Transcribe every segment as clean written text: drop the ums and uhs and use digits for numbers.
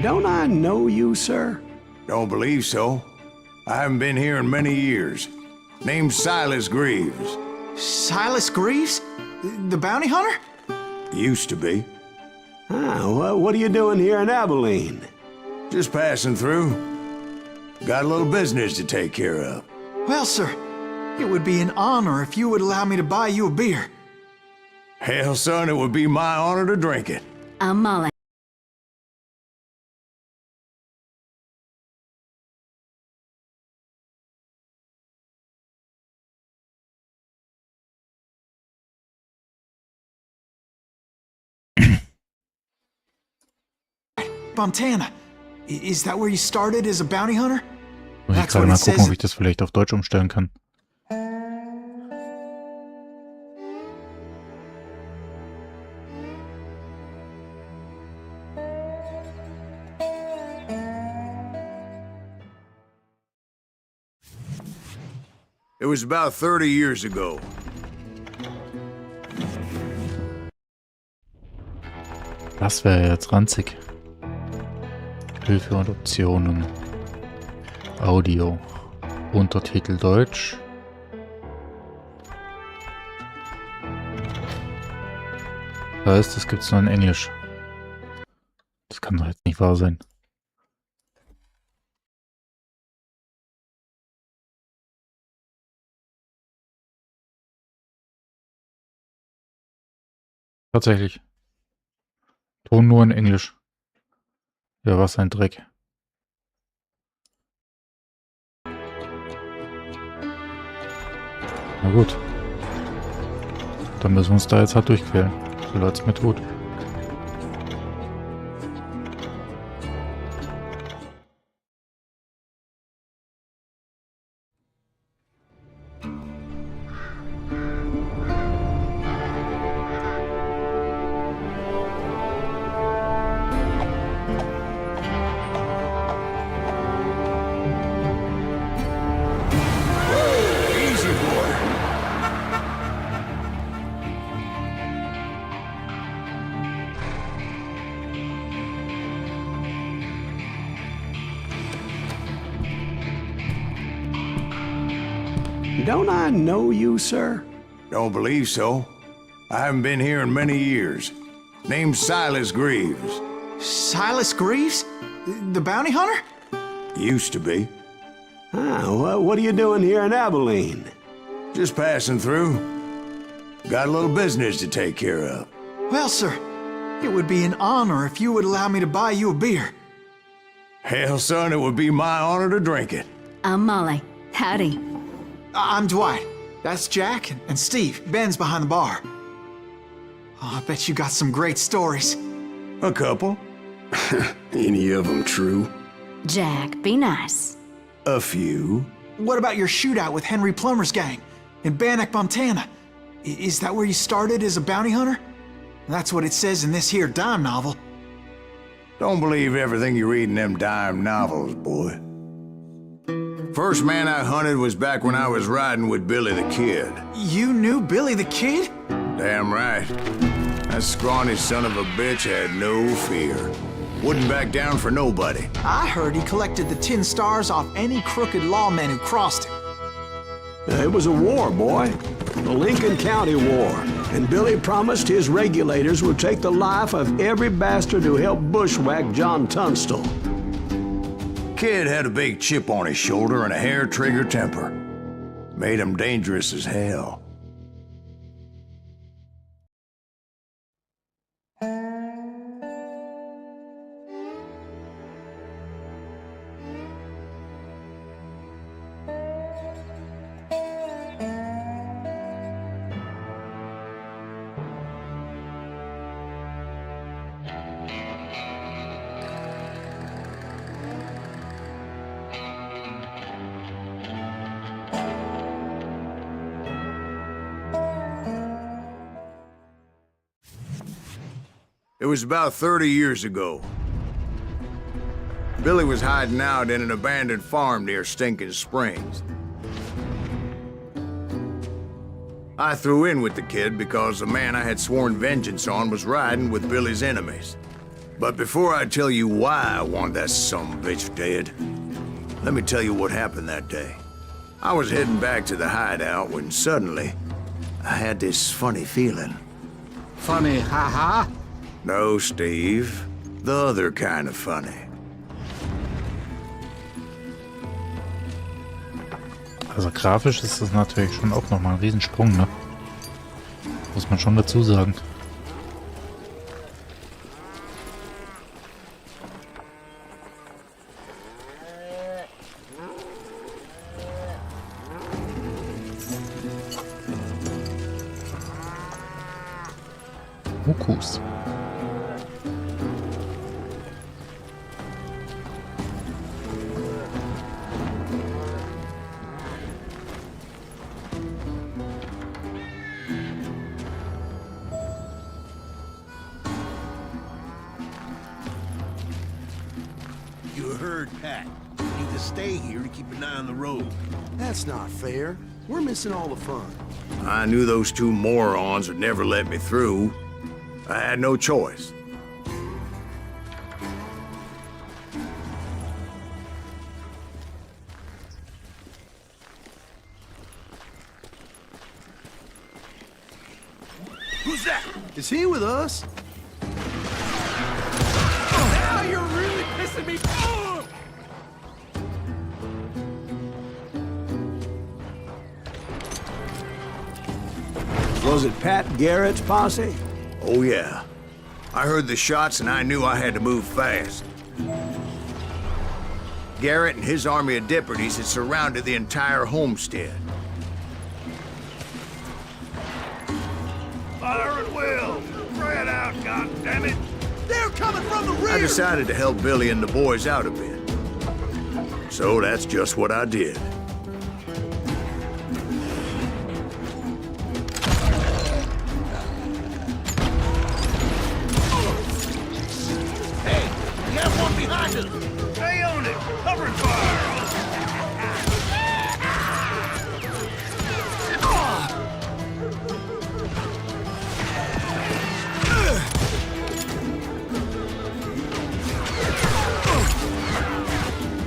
Don't I know you, sir? Don't believe so. I haven't been here in many years. Name's Silas Greaves. Silas Greaves? The bounty hunter? Used to be. What are you doing here in Abilene? Just passing through. Got a little business to take care of. Well, sir, it would be an honor if you would allow me to buy you a beer. Hell, son, it would be my honor to drink it. I'm Molly. Montana. Is that where you started as a bounty hunter? Muss ich gerade mal gucken, ob ich das vielleicht auf Deutsch umstellen kann. It was about 30 years ago. Das wäre jetzt ranzig. Hilfe und Optionen. Audio. Untertitel Deutsch. Da ist, das gibt's nur in Englisch. Das kann doch jetzt nicht wahr sein. Tatsächlich. Ton nur in Englisch. Ja, was ein Dreck. Na gut. Dann müssen wir uns da jetzt halt durchquälen. So leid's mir tut. Don't I know you, sir? Don't believe so. I haven't been here in many years. Name's Silas Greaves. Silas Greaves? The bounty hunter? Used to be. What are you doing here in Abilene? Just passing through. Got a little business to take care of. Well, sir, it would be an honor if you would allow me to buy you a beer. Hell, son, it would be my honor to drink it. I'm Molly. Howdy. I'm Dwight. That's Jack and Steve. Ben's behind the bar. Oh, I bet you got some great stories. A couple. Any of them true? Jack, be nice. A few. What about your shootout with Henry Plummer's gang in Bannock, Montana? Is that where you started as a bounty hunter? That's what it says in this here dime novel. Don't believe everything you read in them dime novels, boy. First man I hunted was back when I was riding with Billy the Kid. You knew Billy the Kid? Damn right. That scrawny son of a bitch had no fear. Wouldn't back down for nobody. I heard he collected the 10 stars off any crooked lawmen who crossed him. It was a war, boy. The Lincoln County War. And Billy promised his regulators would take the life of every bastard who helped bushwhack John Tunstall. Kid had a big chip on his shoulder and a hair-trigger temper. Made him dangerous as hell. It was about 30 years ago. Billy was hiding out in an abandoned farm near Stinking Springs. I threw in with the kid because the man I had sworn vengeance on was riding with Billy's enemies. But before I tell you why I want that sumbitch dead, let me tell you what happened that day. I was heading back to the hideout when suddenly I had this funny feeling. Funny, haha? No, Steve. The other kind of funny. Also grafisch ist das natürlich schon auch nochmal ein Riesensprung, ne? Muss man schon dazu sagen. Mukus. You heard Pat. Need to stay here to keep an eye on the road. That's not fair. We're missing all the fun. I knew those two morons would never let me through. I had no choice. Who's that? Is he with us? Now you're really pissing me off! Was it Pat Garrett's posse? Oh, yeah. I heard the shots and I knew I had to move fast. Garrett and his army of deputies had surrounded the entire homestead. Fire at will! Spread out, goddammit! They're coming from the rear! I decided to help Billy and the boys out a bit. So that's just what I did. Hey, we have one behind us! Stay on it! Cover fire!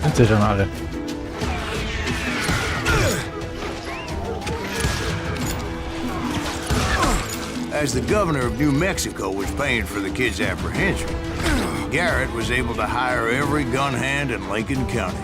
Sind sie schon alle? As the governor of New Mexico was paying for the kid's apprehension, Garrett was able to hire every gun hand in Lincoln County.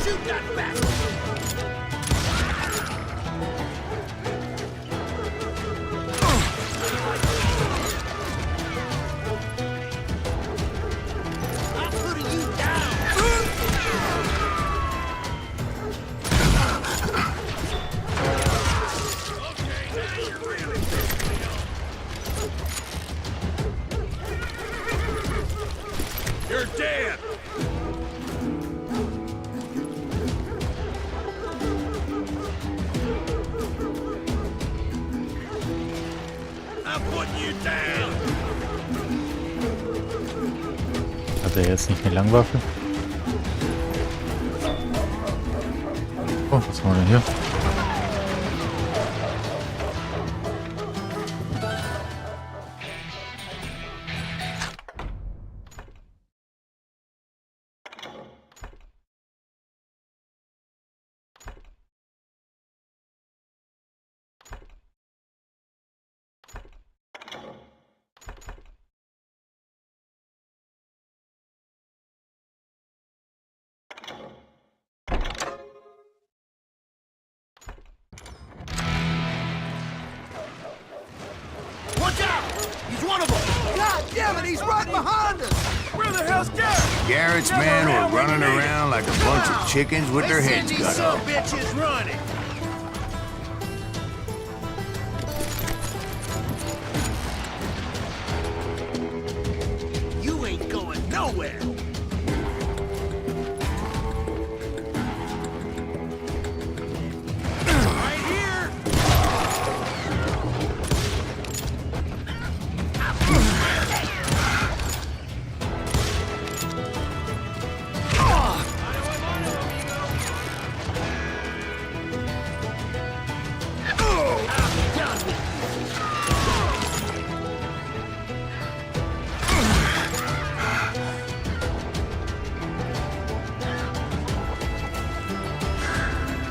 Shoot that bastard! I'm putting you down! Okay, now you're really pissing me off. You're dead! I'm putting you down! Hat er jetzt nicht eine Langwaffe? Oh, was haben wir denn hier? Watch out! He's one of them! God damn it, he's right behind us! Where the hell's Garrett? Garrett's men were running around like a bunch of chickens with their heads cut off. Bitches running. You ain't going nowhere. Right here.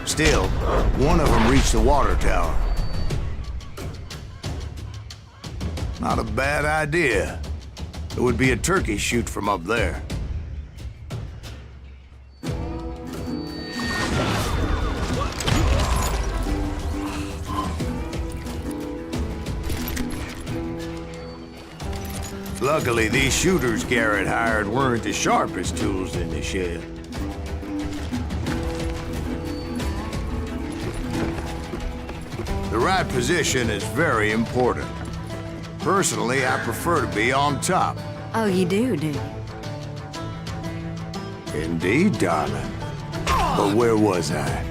Still, one of them reached the water tower. Not a bad idea. It would be a turkey shoot from up there. Luckily, these shooters Garrett hired weren't the sharpest tools in the shed. The right position is very important. Personally, I prefer to be on top. Oh, you do you? Indeed, darling. But where was I?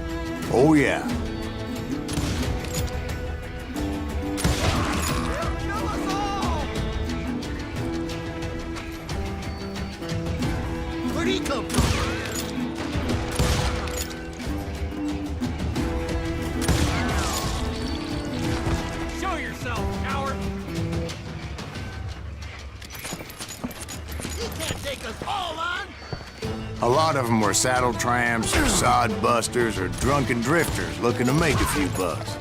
Oh, yeah. Where'd he come from? Show yourself, coward! You can't take us all on! A lot of them were saddle tramps, or sod busters, or drunken drifters looking to make a few bucks.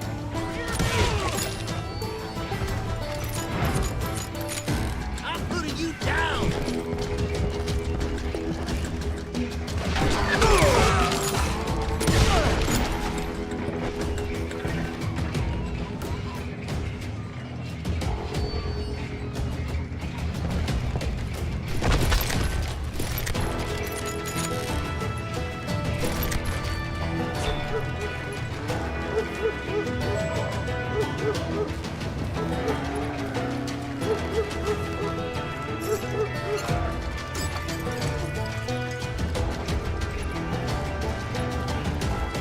I'm putting you down!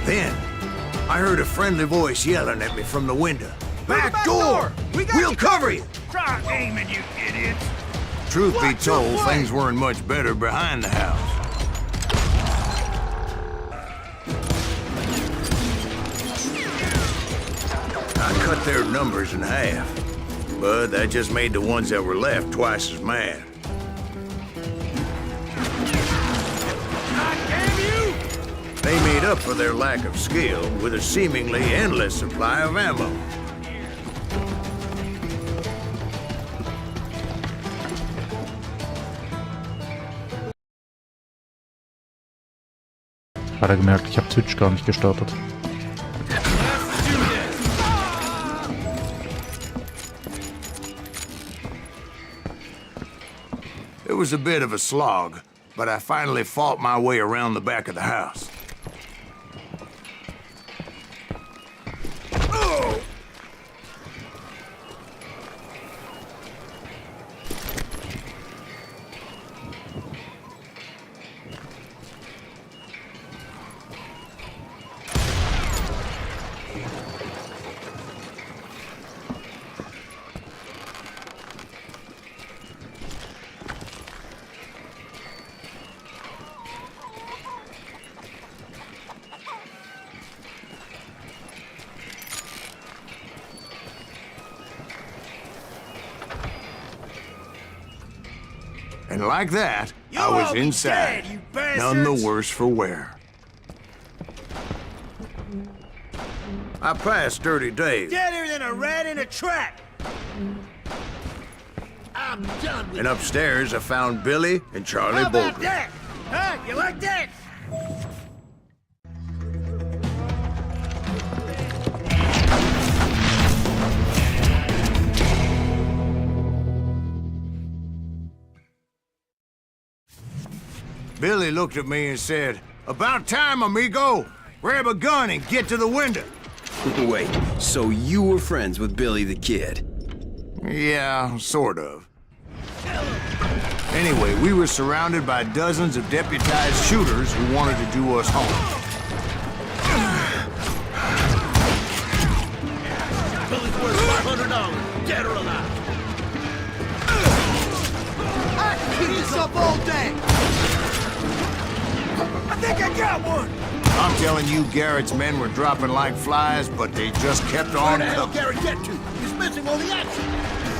Then, I heard a friendly voice yelling at me from the window. Back door! We'll cover you! Try aiming, you idiots! Truth be Watch your told, flank. things weren't much better behind the house. I cut their numbers in half, but that just made the ones that were left twice as mad. God damn you! They made up for their lack of skill with a seemingly endless supply of ammo. Hat er gemerkt, ich habe Twitch gar nicht gestartet. It was a bit of a slog, but I finally fought my way around the back of the house. And like that, I You'll was all be inside, dead, you none the bastards. worse for wear. I passed Dirty Dave, Deader than a rat in a trap! I'm done with and upstairs I found Billy and Charlie How about Bolger. that? Huh? You like that? Billy looked at me and said, "About time, amigo. Grab a gun and get to the window." Wait, so you were friends with Billy the Kid? Yeah, sort of. Anyway, we were surrounded by dozens of deputized shooters who wanted to do us home. Billy's worth $500, dead or alive. I can keep this up all day. I think I got one. I'm telling you, Garrett's men were dropping like flies, but they just kept Where on the hell coming. Garrett get to? He's missing all the action.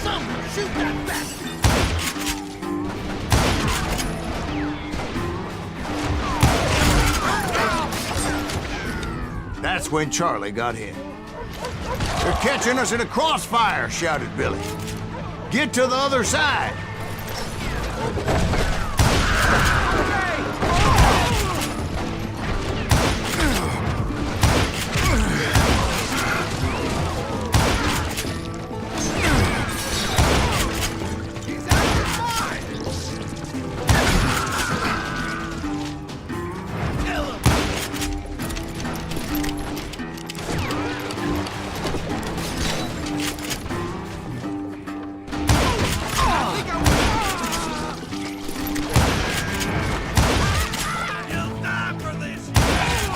Someone shoot that bastard. That's when Charlie got hit. "They're catching us in a crossfire," shouted Billy. "Get to the other side."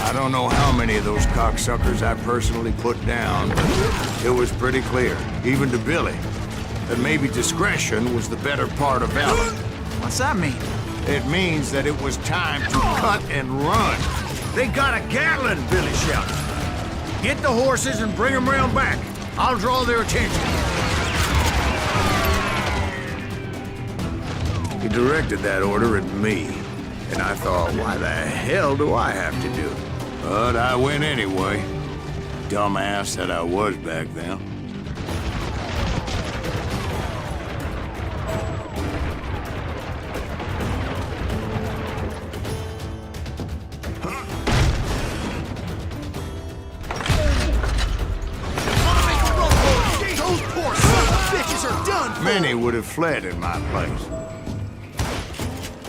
I don't know how many of those cocksuckers I personally put down, but it was pretty clear, even to Billy, that maybe discretion was the better part of valor. What's that mean? It means that it was time to cut and run. They got a Gatling, Billy shouted. Get the horses and bring them round back. I'll draw their attention. He directed that order at me, and I thought, why the hell do I have to do it? But I went anyway. Dumbass that I was back then. Those poor sons of bitches are done for. Many would have fled in my place.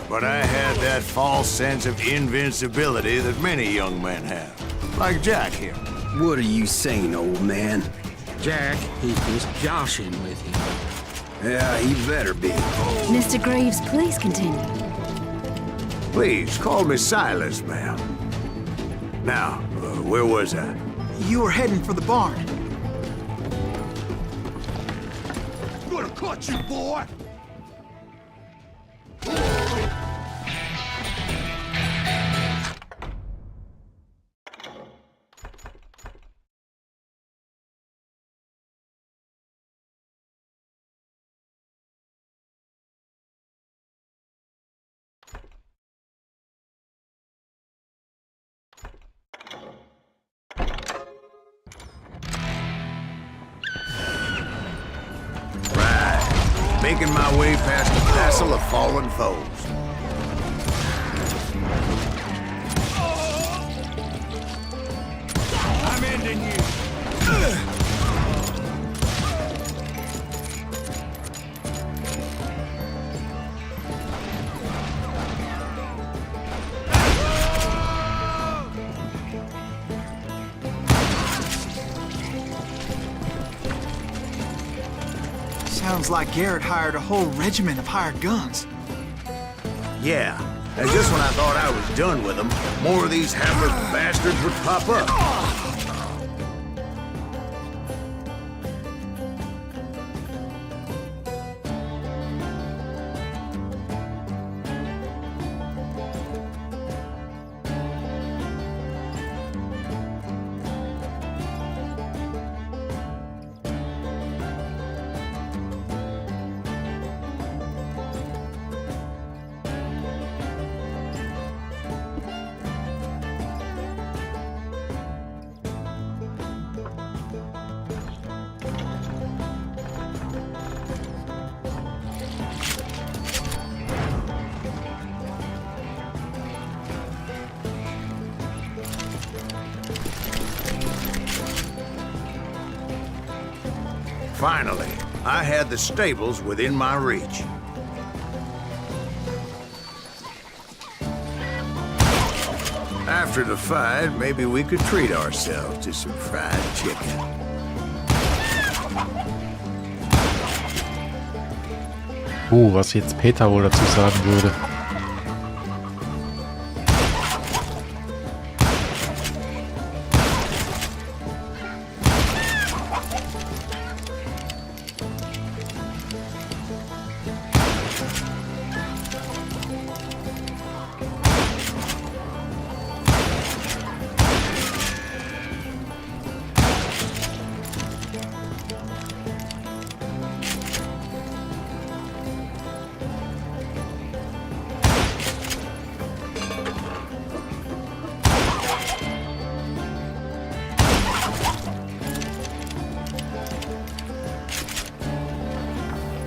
But I had that false sense of invincibility that many young men have. Like Jack here. What are you saying, old man? Jack, he was joshing with him. Yeah, he better be. Mr. Greaves, please continue. Please, call me Silas, ma'am. Now, where was I? You were heading for the barn. I'm gonna cut you, boy. Making my way past a castle of fallen foes. I'm ending you. Sounds like Garrett hired a whole regiment of hired guns. Yeah, and just when I thought I was done with them, more of these hapless bastards would pop up. Finally, I had the stables within my reach. After the fight, maybe we could treat ourselves to some fried chicken. Was jetzt Peter wohl dazu sagen würde.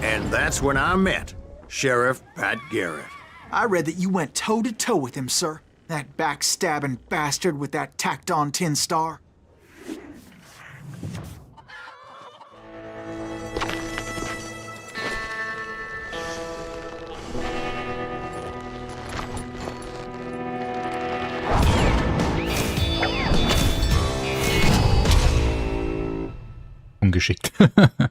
And that's when I met Sheriff Pat Garrett. I read that you went toe-to-toe with him, sir. That backstabbing bastard with that tacked-on tin star. Ungeschickt.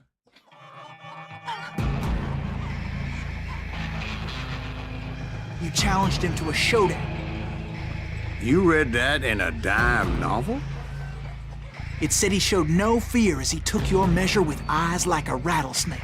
You challenged him to a showdown. You read that in a dime novel? It said he showed no fear as he took your measure with eyes like a rattlesnake.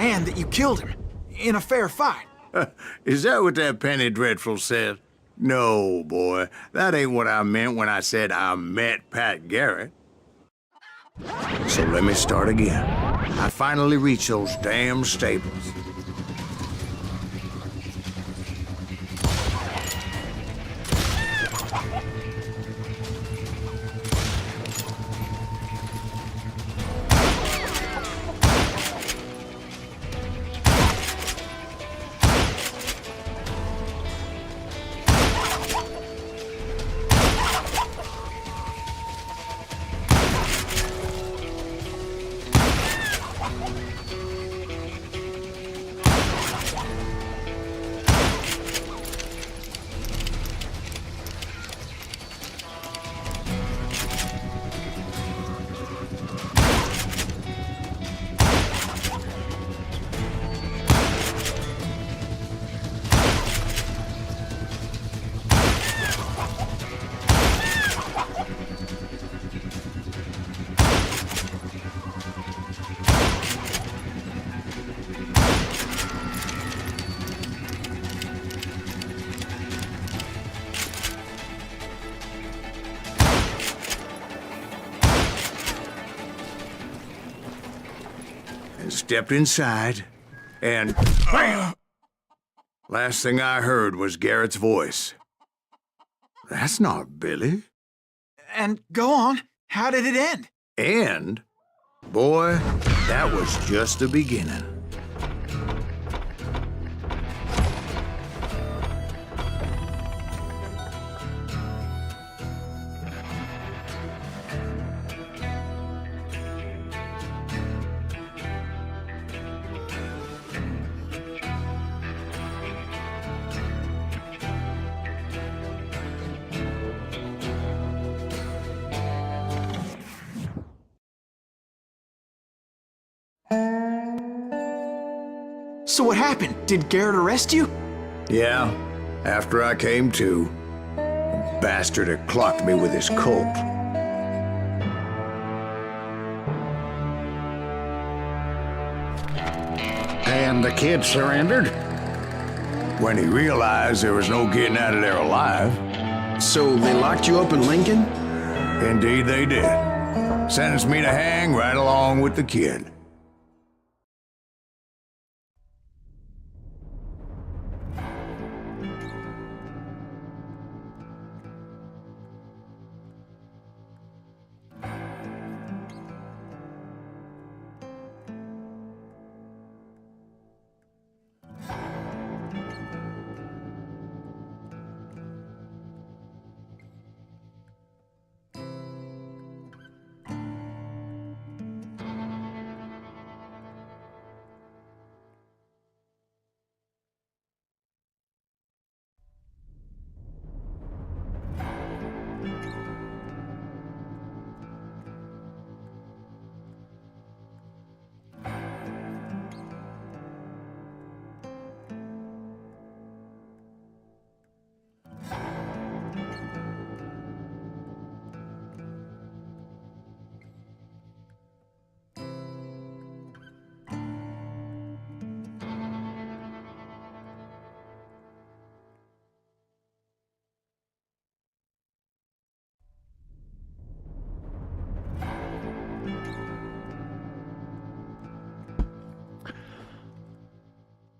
And that you killed him in a fair fight. Is that what that Penny Dreadful said? No, boy. That ain't what I meant when I said I met Pat Garrett. So let me start again. I finally reached those damn stables. Stepped inside, and bam! Last thing I heard was Garrett's voice. That's not Billy. And go on, how did it end? And, boy, that was just the beginning. So what happened? Did Garrett arrest you? Yeah, after I came to, the bastard had clocked me with his Colt. And the kid surrendered? When he realized there was no getting out of there alive. So they locked you up in Lincoln? Indeed they did. Sentenced me to hang right along with the kid.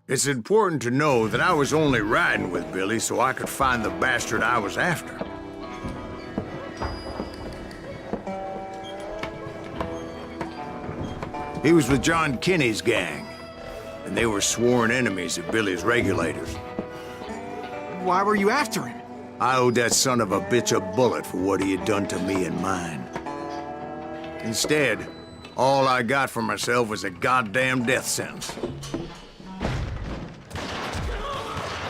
It's important to know that I was only riding with Billy so I could find the bastard I was after. He was with John Kinney's gang, and they were sworn enemies of Billy's regulators. Why were you after him? I owed that son of a bitch a bullet for what he had done to me and mine. Instead, all I got for myself was a goddamn death sentence.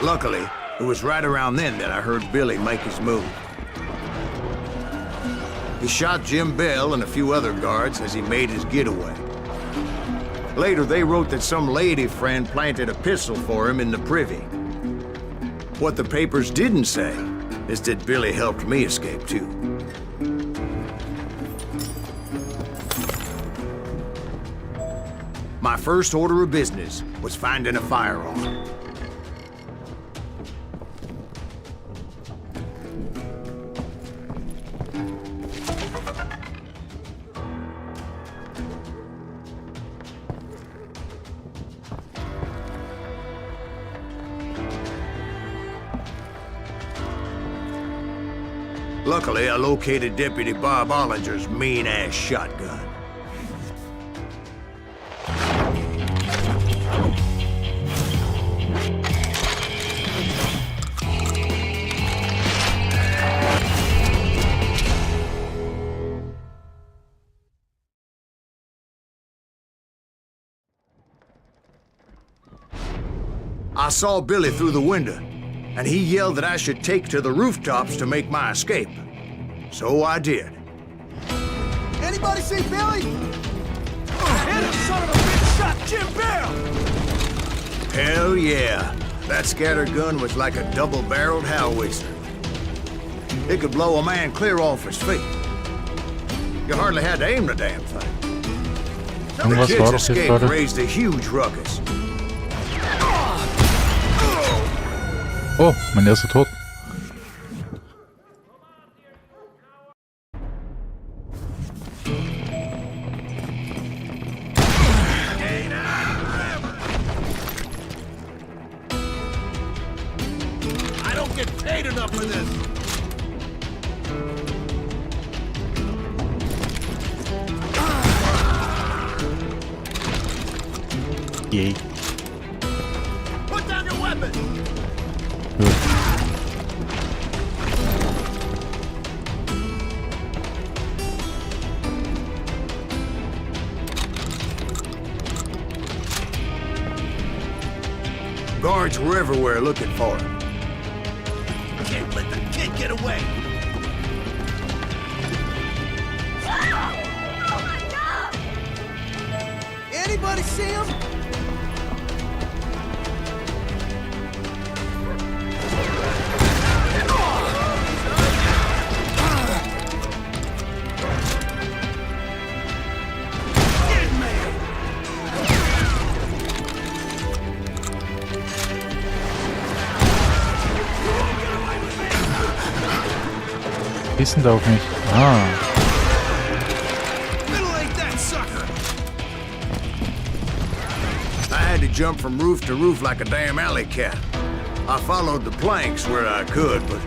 Luckily, it was right around then that I heard Billy make his move. He shot Jim Bell and a few other guards as he made his getaway. Later, they wrote that some lady friend planted a pistol for him in the privy. What the papers didn't say is that Billy helped me escape, too. My first order of business was finding a firearm. Luckily, I located Deputy Bob Ollinger's mean-ass shotgun. I saw Billy through the window, and he yelled that I should take to the rooftops to make my escape. So I did. Anybody see Billy? Hit him, son of a bitch! Shot Jim Bell! Hell yeah. That scattergun was like a double-barreled howitzer. It could blow a man clear off his feet. You hardly had to aim the damn thing. The kid's escape raised a huge ruckus. Oh, mein erster Tod. I don't get paid enough for this! Yay. Put down your weapon! Gut. Guards were everywhere looking for him. Can't let the kid get away! Anybody see him? Schießt denn da auf mich? Ah. I had to jump from roof to roof like a damn alley cat. I followed the planks where I could, but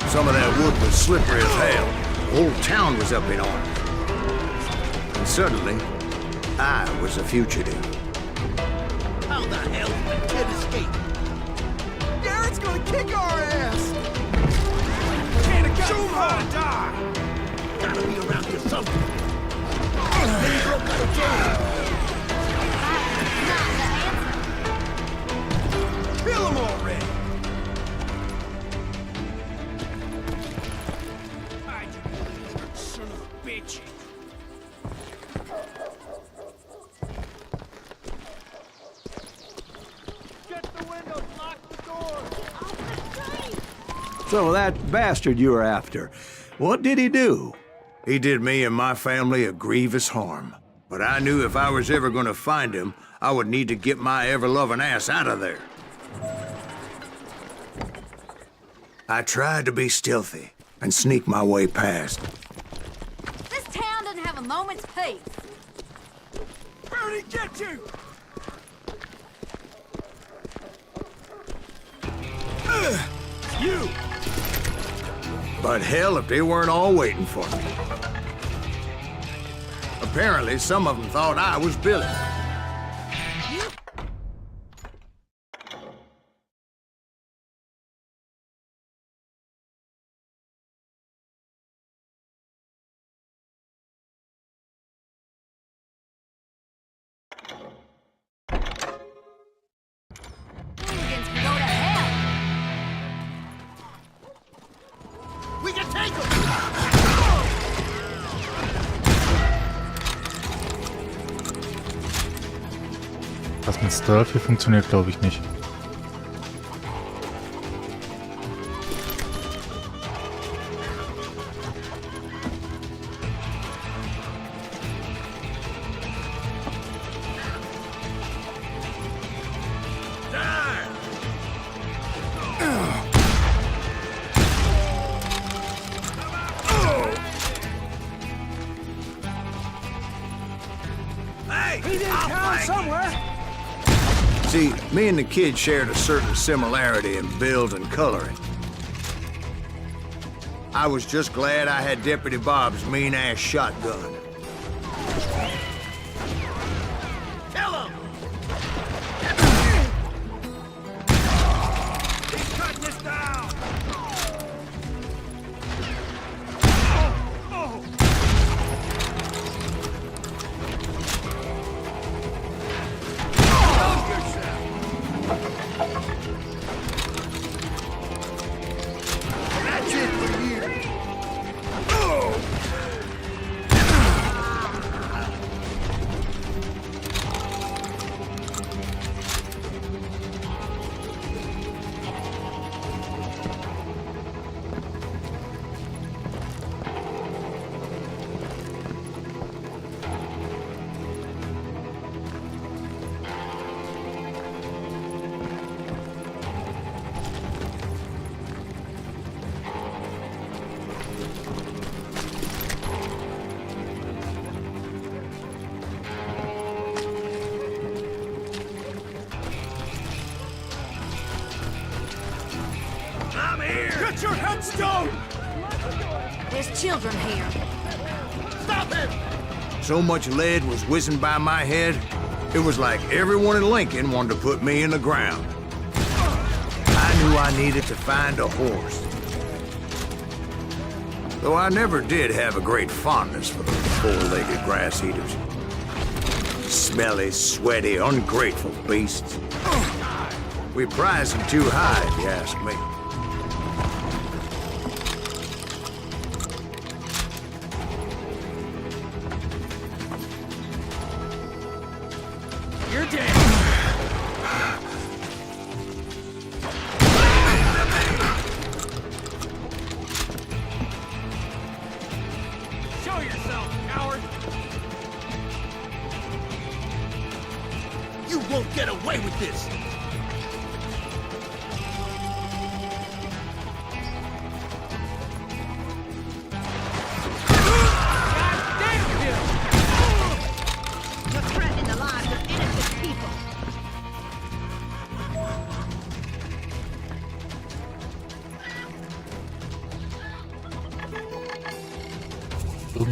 some of that wood was slippery as hell. The whole town was up in arms. And suddenly, I was a fugitive. How the hell did the kid escape? Garrett's gonna kick our ass! Can't have got far to die! Gotta be around here somewhere. Maybe he broke out of jail. Kill him already! Hide you, son of a bitch! Get the windows, lock the doors! So that bastard you were after, what did he do? He did me and my family a grievous harm. But I knew if I was ever gonna find him, I would need to get my ever-loving ass out of there. I tried to be stealthy and sneak my way past. This town doesn't have a moment's peace. Where'd he get you? You! But hell if they weren't all waiting for me. Apparently, some of them thought I was Billy. Hooligans can go to hell. We can take him! Was mit Stealth hier funktioniert, glaube ich nicht. See, me and the kid shared a certain similarity in build and coloring. I was just glad I had Deputy Bob's mean-ass shotgun. Kill him! He's cutting us down! That's it for you! I'm here! Get your headstone! There's children here. Stop him! So much lead was whizzing by my head, it was like everyone in Lincoln wanted to put me in the ground. I knew I needed to find a horse. Though I never did have a great fondness for those four-legged grass eaters. Smelly, sweaty, ungrateful beasts. We prize them too high, if you ask me. You're dead! Show yourself, coward! You won't get away with this!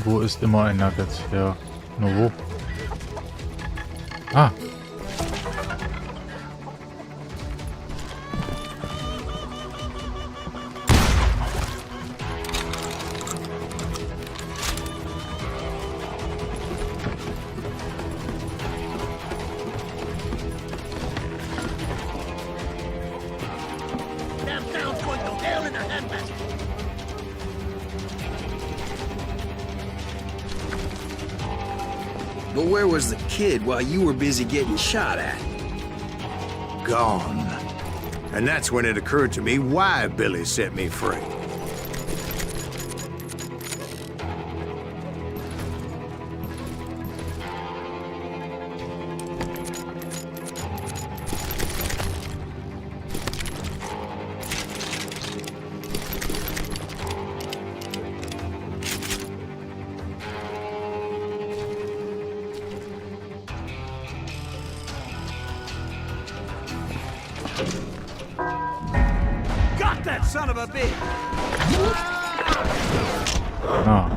Irgendwo ist immer ein Nugget. Ja, nur wo? Ah. Damn town's going to hell in a handbasket. But where was the kid while you were busy getting shot at? Gone. And that's when it occurred to me why Billy set me free. Got that son of a bitch! Ah.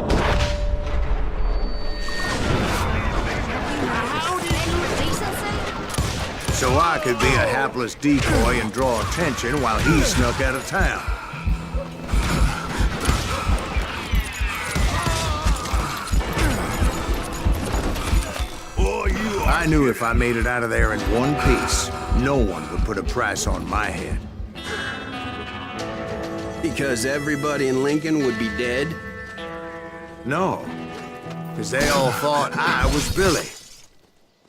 Decency? So I could be a hapless decoy and draw attention while he snuck out of town. I knew if I made it out of there in one piece, no one would put a price on my head. Because everybody in Lincoln would be dead? No, because they all thought I was Billy.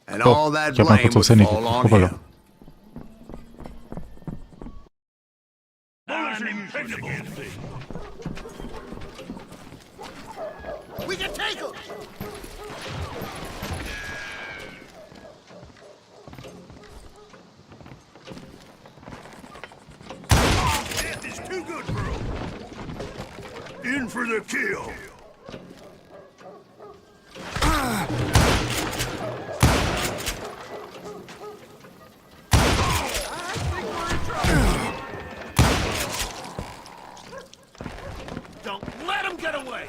And Oh, all that ich hab mal blame kurz would aufs Handy fall on geguckt. him. We can take him! Death is too good for him! In for the kill! Don't let him get away!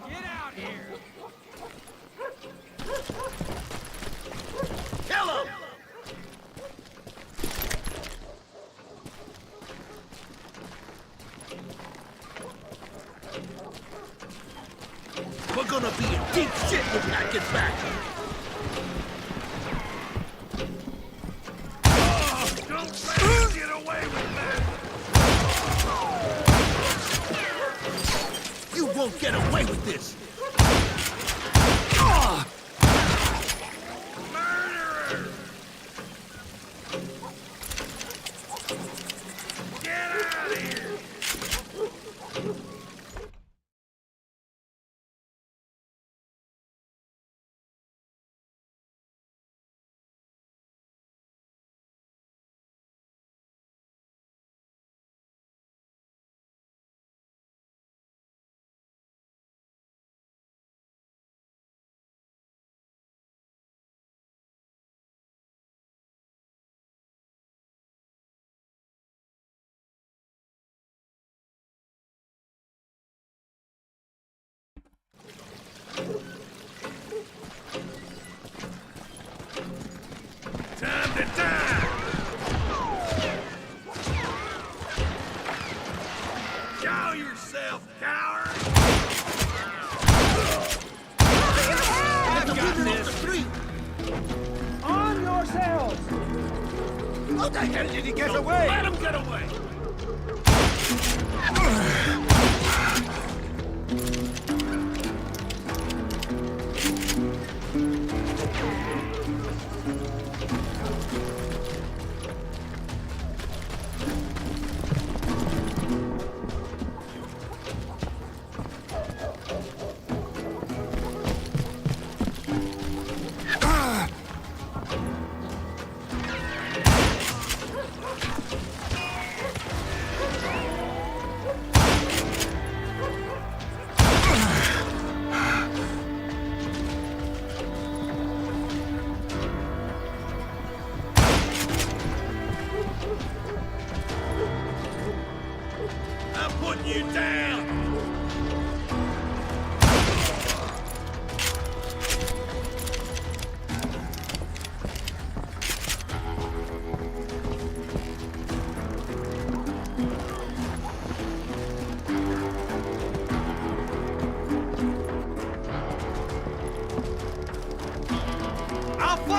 Get out here! Kill him! We're gonna be in deep shit when Pat gets back. Don't let him get away with that! You won't get away with this! Murderer! Get out of here! Time to die! Show yourself, coward! I've got this! On yourselves! How the hell did he get away? Let him get away!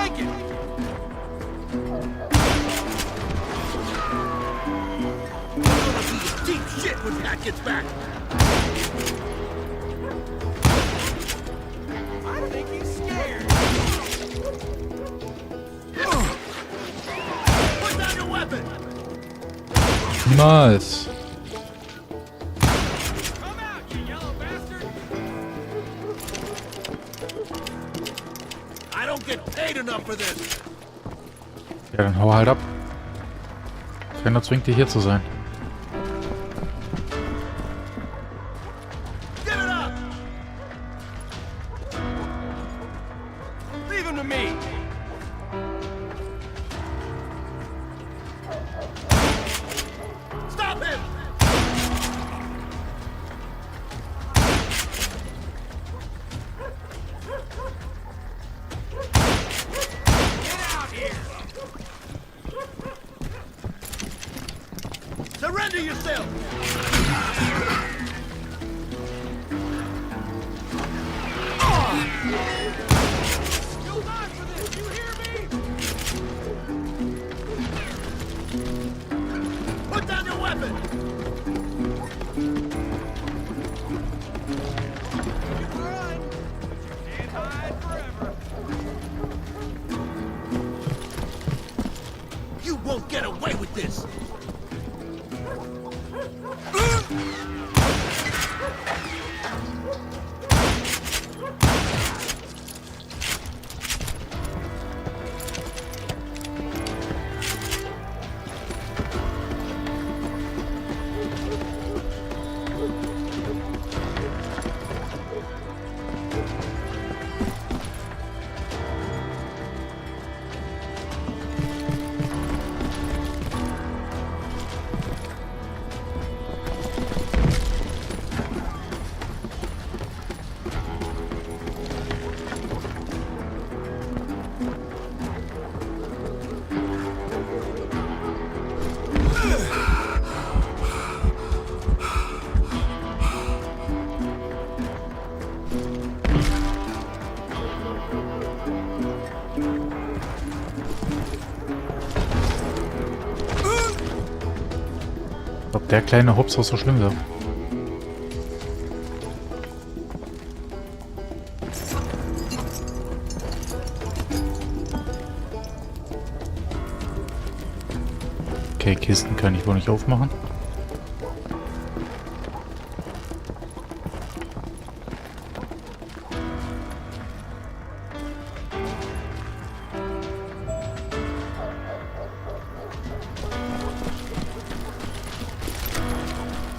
Flank it! Gonna be deep shit when Pat gets back! I think he's scared! Put down your weapon! Nice. Come out, you yellow bastard! I don't get paid enough for this! Ja, dann hau halt ab. Keiner zwingt dich hier zu sein. Give it up! Leave him to me! Stop him! Get out here! Surrender yourself! You'll die for this, you hear me? Put down your weapon! Run! Can't hide forever. You won't get away with this! Ob der kleine Hops auch so schlimm wird. Okay, Kisten kann ich wohl nicht aufmachen.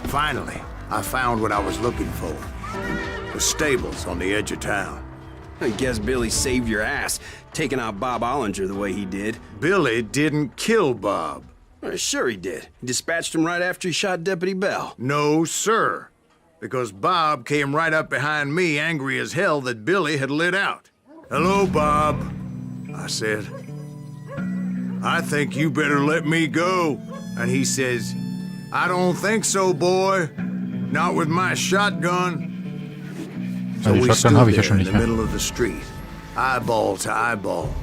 Finally, I found what I was looking for. The stables on the edge of town. I guess Billy saved your ass, taking out Bob Ollinger the way he did. Billy didn't kill Bob. Well, sure he did. He dispatched him right after he shot Deputy Bell. No, sir. Because Bob came right up behind me, angry as hell that Billy had lit out. "Hello, Bob," I said. "I think you better let me go." And he says, "I don't think so, boy. Not with my shotgun." So Also die we Shotgun stood habe ich ja there schon in nicht the mehr. middle of the street, eyeball to eyeball.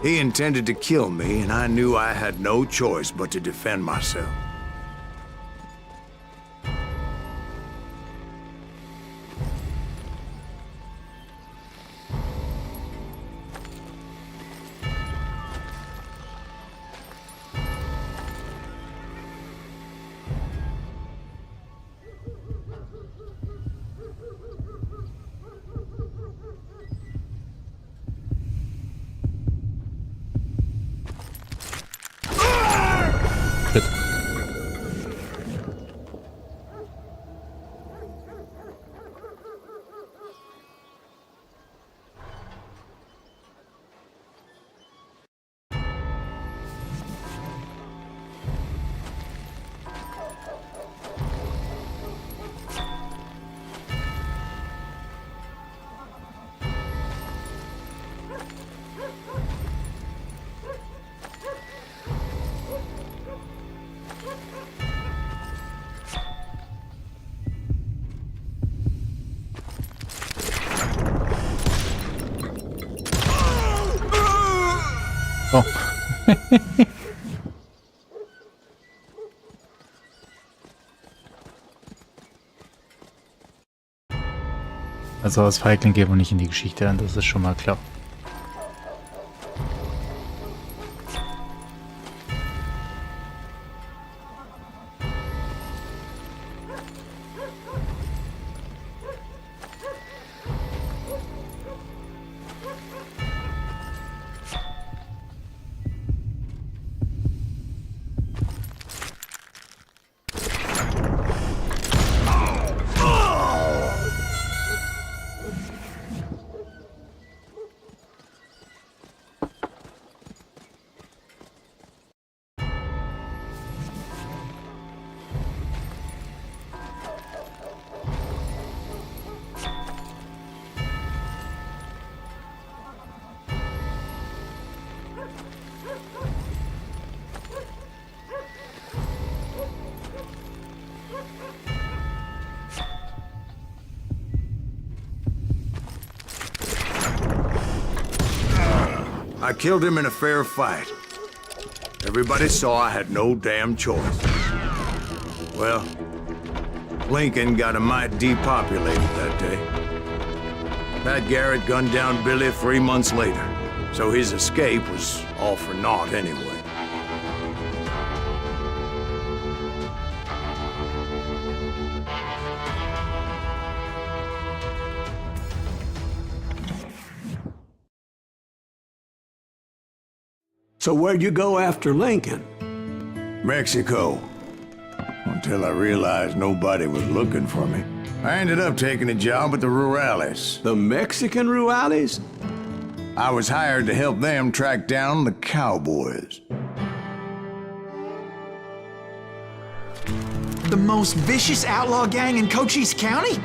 He intended to kill me, and I knew I had no choice but to defend myself. Shit. Oh. Also als Feigling gehen wir nicht in die Geschichte ein, das ist schon mal klar. I killed him in a fair fight. Everybody saw I had no damn choice. Well, Lincoln got a mite depopulated that day. Pat Garrett gunned down Billy 3 months later, so his escape was all for naught anyway. So where'd you go after Lincoln? Mexico. Until I realized nobody was looking for me. I ended up taking a job at the Rurales. The Mexican Rurales? I was hired to help them track down the cowboys. The most vicious outlaw gang in Cochise County?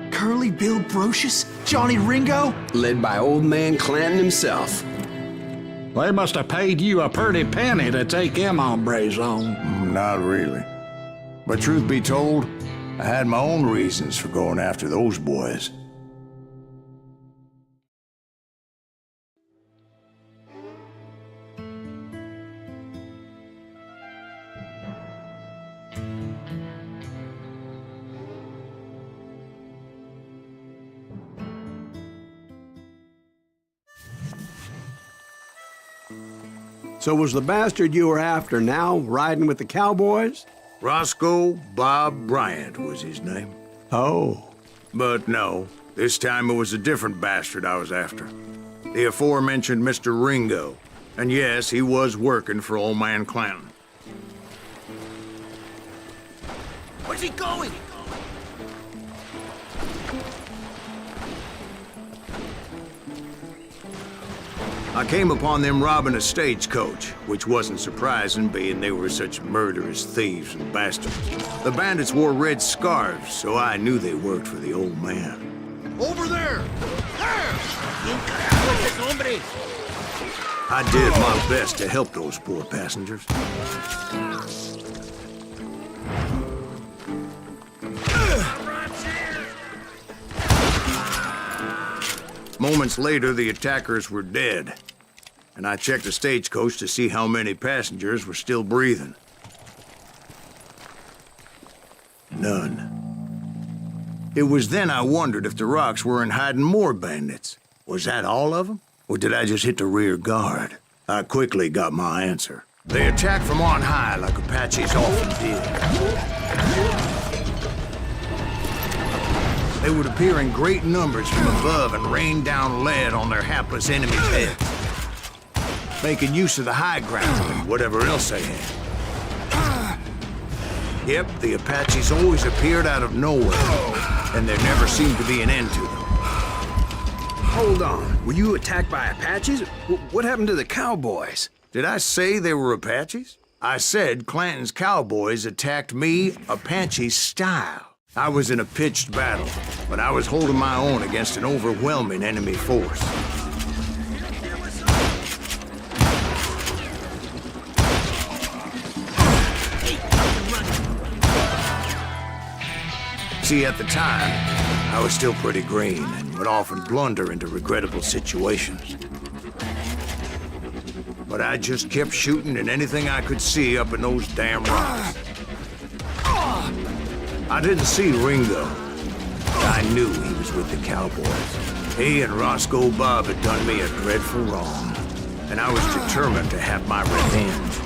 Curly Bill Brocious? Johnny Ringo? Led by old man Clanton himself. They must have paid you a pretty penny to take them hombres on. Not really. But truth be told, I had my own reasons for going after those boys. So was the bastard you were after now riding with the cowboys? Roscoe Bob Bryant was his name. Oh. But no, this time it was a different bastard I was after. The aforementioned Mr. Ringo. And yes, he was working for old man Clanton. Where's he going? I came upon them robbing a stagecoach, which wasn't surprising, being they were such murderous thieves and bastards. The bandits wore red scarves, so I knew they worked for the old man. Over there! There! I did my best to help those poor passengers. Moments later, the attackers were dead, and I checked the stagecoach to see how many passengers were still breathing. None. It was then I wondered if the rocks weren't hiding more bandits. Was that all of them? Or did I just hit the rear guard? I quickly got my answer. They attacked from on high like Apaches often did. They would appear in great numbers from above and rain down lead on their hapless enemies' heads, making use of the high ground and whatever else they had. Yep, the Apaches always appeared out of nowhere, and there never seemed to be an end to them. Hold on. Were you attacked by Apaches? What happened to the cowboys? Did I say they were Apaches? I said Clanton's cowboys attacked me Apache style. I was in a pitched battle, but I was holding my own against an overwhelming enemy force. See, at the time, I was still pretty green and would often blunder into regrettable situations. but I just kept shooting at anything I could see up in those damn rocks. I didn't see Ringo. I knew he was with the cowboys. He and Roscoe Bob had done me a dreadful wrong, and I was determined to have my revenge.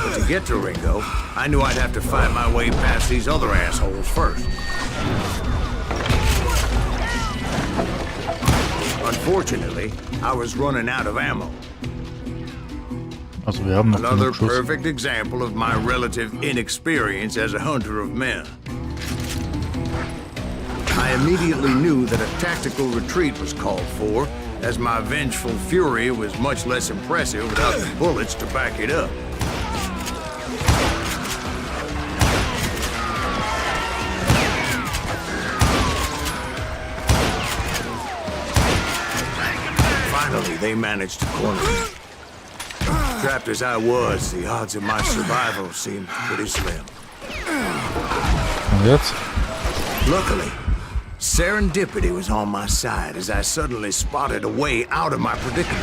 But to get to Ringo, I knew I'd have to fight my way past these other assholes first. Unfortunately, I was running out of ammo. Also, wir haben noch Another genug Schuss. perfect example of my relative inexperience as a hunter of men. I immediately knew that a tactical retreat was called for, as my vengeful fury was much less impressive without the bullets to back it up. Finally, they managed to corner me. Trapped as I was, the odds of my survival seemed pretty slim. Und jetzt? Luckily, serendipity was on my side as I suddenly spotted a way out of my predicament.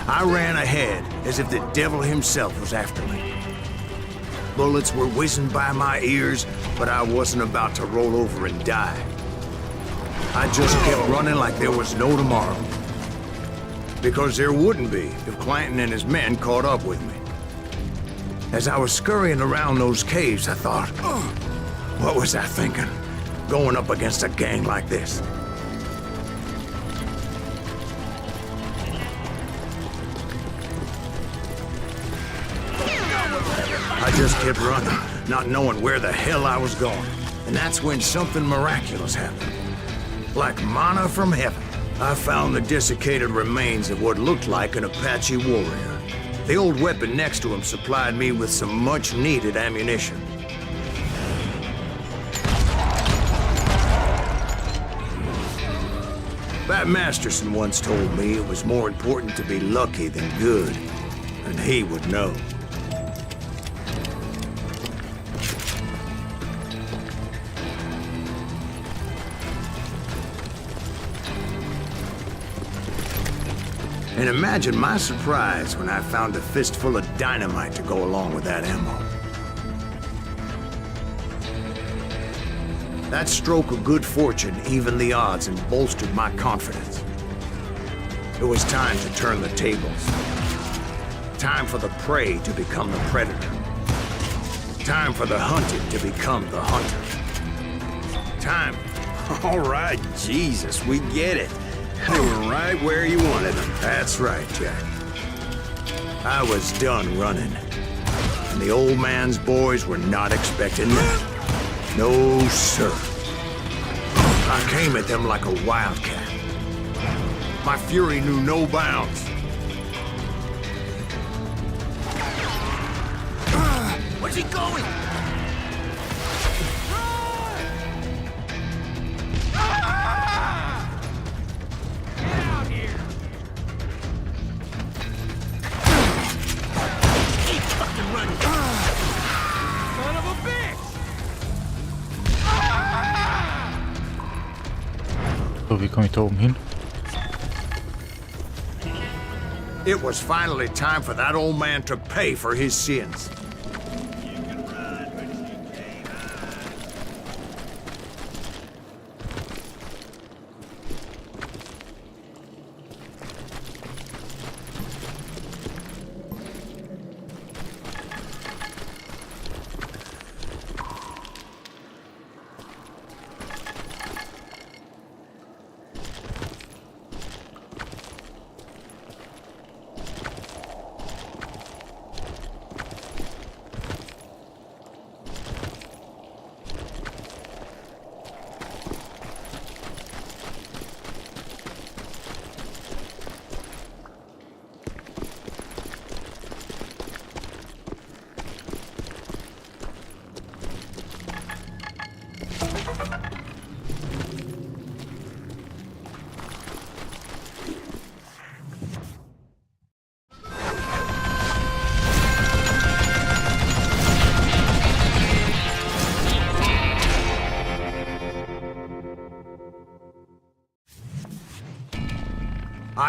I ran ahead as if the devil himself was after me. Bullets were whizzing by my ears, but I wasn't about to roll over and die. I just kept running like there was no tomorrow. Because there wouldn't be if Clanton and his men caught up with me. As I was scurrying around those caves, I thought, what was I thinking? Going up against a gang like this? I just kept running, not knowing where the hell I was going. And that's when something miraculous happened. Like manna from heaven, I found the desiccated remains of what looked like an Apache warrior. The old weapon next to him supplied me with some much-needed ammunition. Bat Masterson once told me it was more important to be lucky than good, and he would know. And imagine my surprise when I found a fistful of dynamite to go along with that ammo. That stroke of good fortune evened the odds and bolstered my confidence. It was time to turn the tables. Time for the prey to become the predator. Time for the hunted to become the hunter. Time. All right, Jesus, we get it. They were right where you wanted them. That's right, Jack. I was done running. And the old man's boys were not expecting that. No, sir. I came at them like a wildcat. My fury knew no bounds. Where's he going? So, wie komme ich da oben hin? It was finally time for that old man to pay for his sins.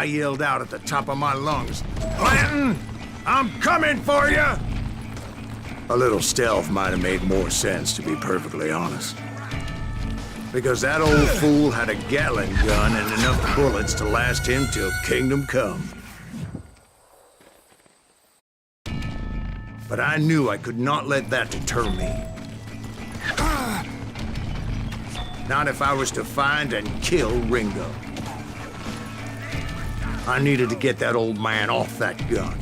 I yelled out at the top of my lungs, "Clanton, I'm coming for you!" A little stealth might have made more sense, to be perfectly honest. Because that old fool had a Gatling gun and enough bullets to last him till kingdom come. But I knew I could not let that deter me. Not if I was to find and kill Ringo. I needed to get that old man off that gun.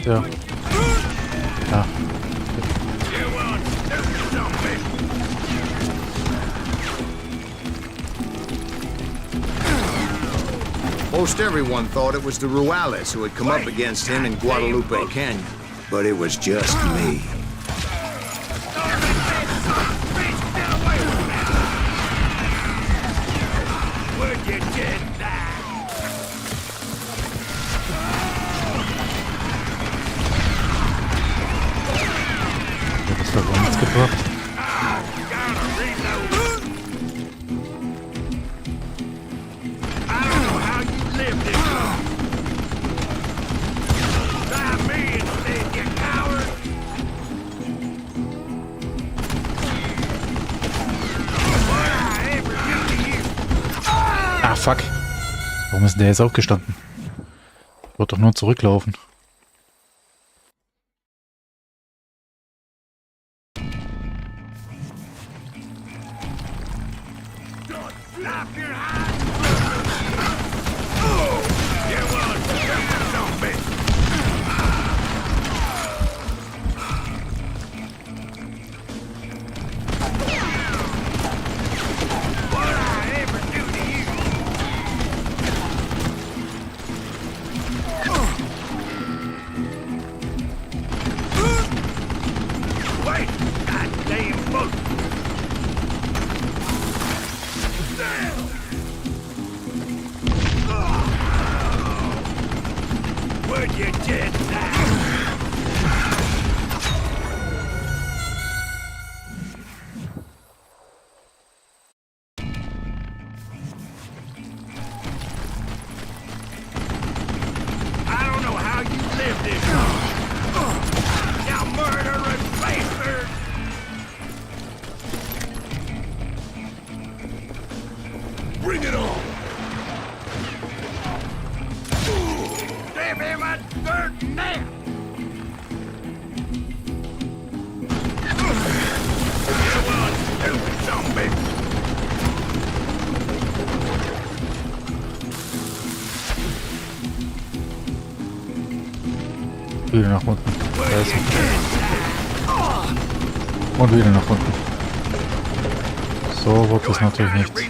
Ja. Ja. Most everyone thought it was the Ruales who had come up against him in Guadalupe Canyon, but it was just me. Das hat uns gebracht. Ah, fuck. Warum ist der jetzt aufgestanden? Ich wollte doch nur zurücklaufen. Bring it on! Give him a dirt nap! You want stupid zombie! Wieder nach unten. Da ist und wieder nach unten. So wird das natürlich nichts.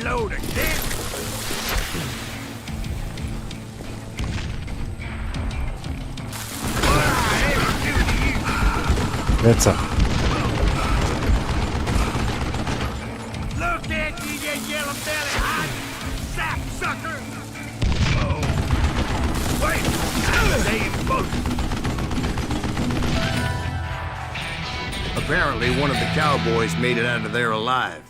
Jetzt. Apparently, one of the cowboys made it out of there alive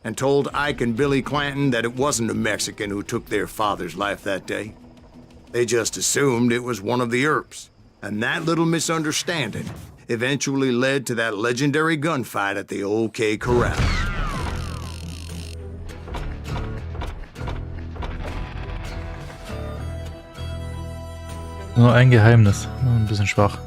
and told Ike and Billy Clanton that it wasn't a Mexican who took their father's life that day. They just assumed it was one of the Earps, and that little misunderstanding eventually led to that legendary gunfight at the OK Corral. Nur ein Geheimnis. Ein bisschen schwach.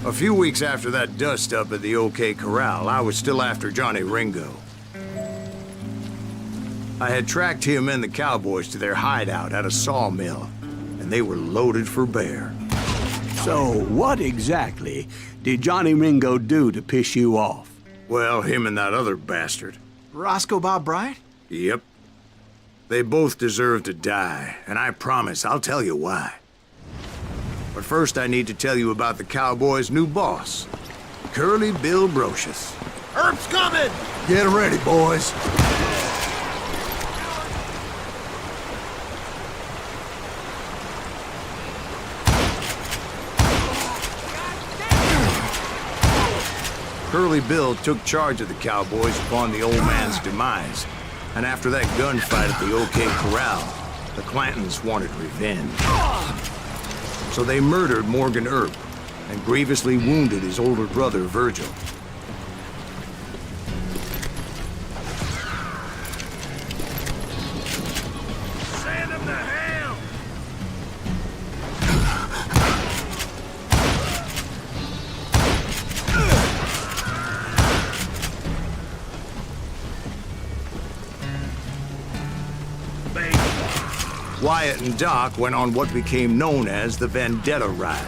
A few weeks after that dust-up at the OK Corral, I was still after Johnny Ringo. I had tracked him and the cowboys to their hideout at a sawmill, and they were loaded for bear. So, what exactly did Johnny Ringo do to piss you off? Well, him and that other bastard. Roscoe Bob Bryant? Yep. They both deserve to die, and I promise I'll tell you why. But first I need to tell you about the cowboys' new boss, Curly Bill Brocious. Herb's coming! Get ready, boys. Curly Bill took charge of the cowboys upon the old man's demise. And after that gunfight at the OK Corral, the Clantons wanted revenge. So they murdered Morgan Earp and grievously wounded his older brother, Virgil. Send him to hell! Wyatt and Doc went on what became known as the Vendetta Ride,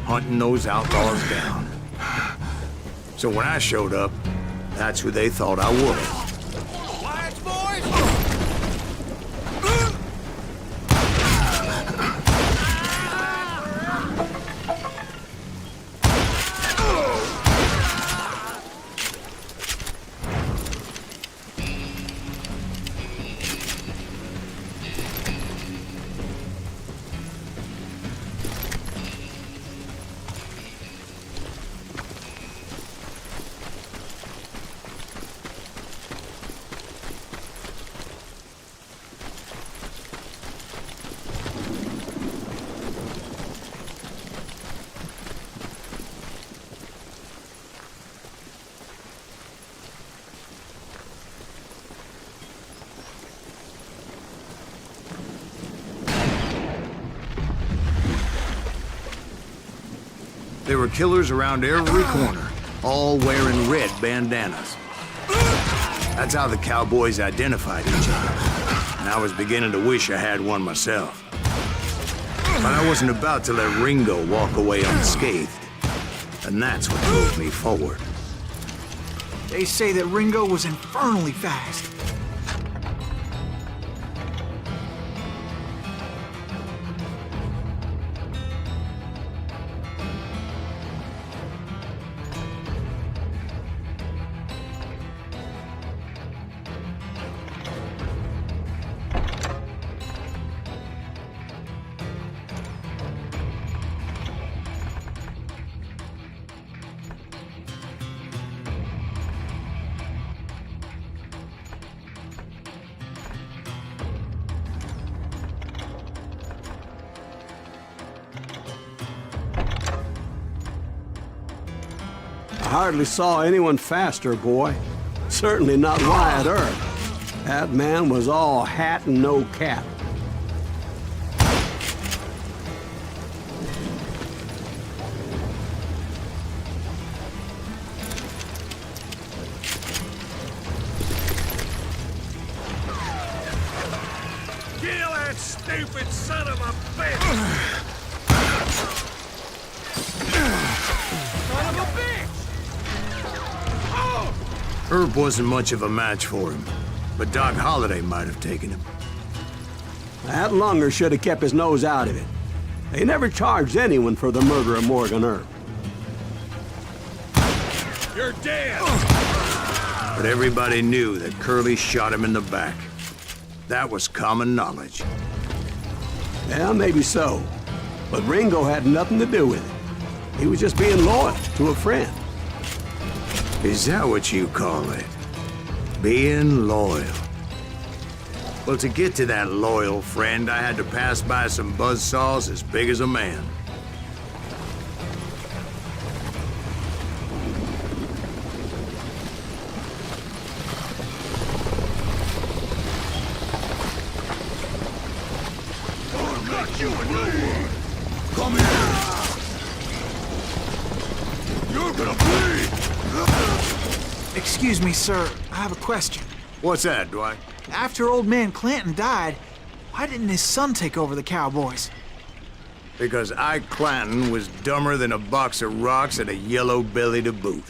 hunting those outlaws down. So when I showed up, that's who they thought I was. Wyatt's boys! There were killers around every corner, all wearing red bandanas. That's how the cowboys identified each other, and I was beginning to wish I had one myself. But I wasn't about to let Ringo walk away unscathed, and that's what moved me forward. They say that Ringo was infernally fast. I hardly saw anyone faster, boy. Certainly not Wyatt Earp. That man was all hat and no cap. Kill that stupid son of a bitch! Son of a bitch! Oh! Earp wasn't much of a match for him, but Doc Holliday might have taken him. That lunger should have kept his nose out of it. They never charged anyone for the murder of Morgan Earp. You're dead! But everybody knew that Curly shot him in the back. That was common knowledge. Yeah, maybe so. But Ringo had nothing to do with it. He was just being loyal to a friend. Is that what you call it? Being loyal? Well, to get to that loyal friend, I had to pass by some buzzsaws as big as a man. Come here! You're gonna bleed! Excuse me, sir. I have a question. What's that, Dwight? After old man Clanton died, why didn't his son take over the Cowboys? Because Ike Clanton was dumber than a box of rocks and a yellow belly to boot.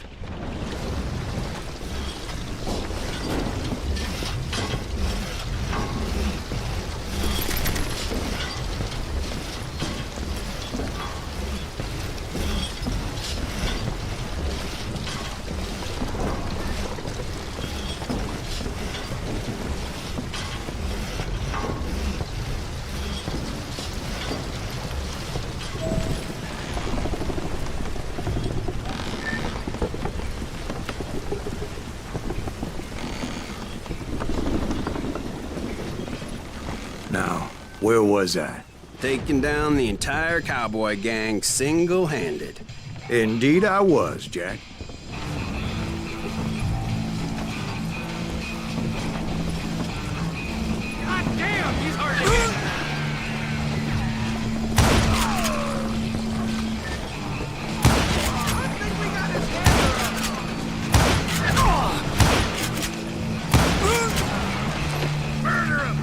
Now, where was I? Taking down the entire cowboy gang single-handed. Indeed I was, Jack. God damn, he's hard to hit! I think we got his head around. Murder him!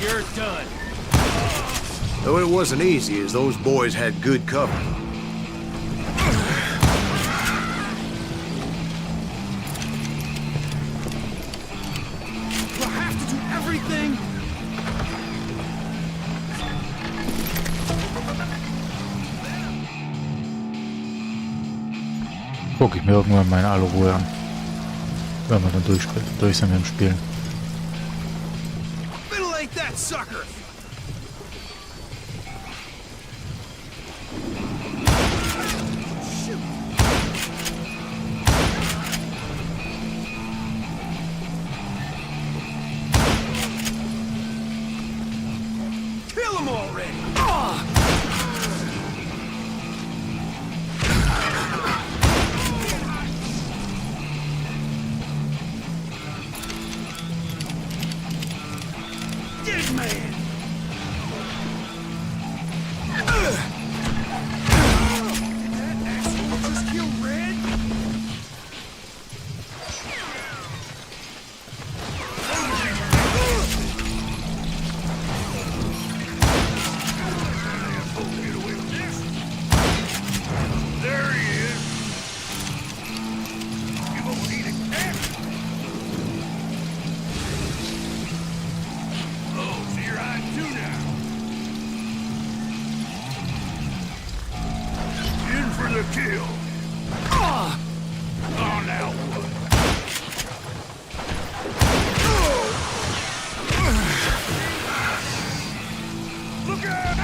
You're done. Though it wasn't easy, as those boys had good cover. We'll have to do everything. Gucke ich mir irgendwann meine Aluruhe an. Wenn wir dann durch sind im Spiel. Ventilate that sucker. Shoot. Kill him already. Dead man! That asshole just killed Red? There he is! You won't eat a cat! Oh, so you're hiding too now. In for the kill. Oh, now what? Look out!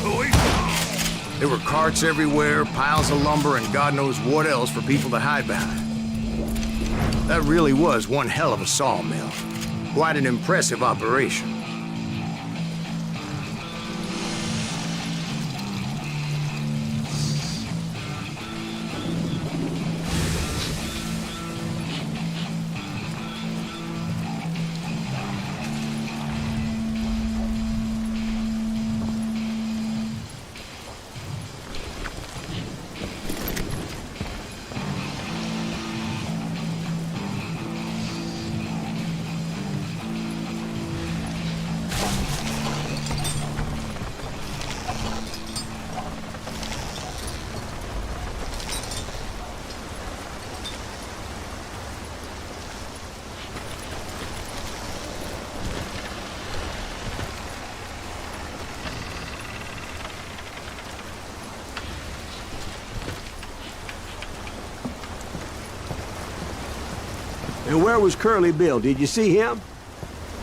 Oh, he's gone. There were carts everywhere, piles of lumber, and God knows what else for people to hide behind. That really was one hell of a sawmill. Quite an impressive operation. And where was Curly Bill? Did you see him?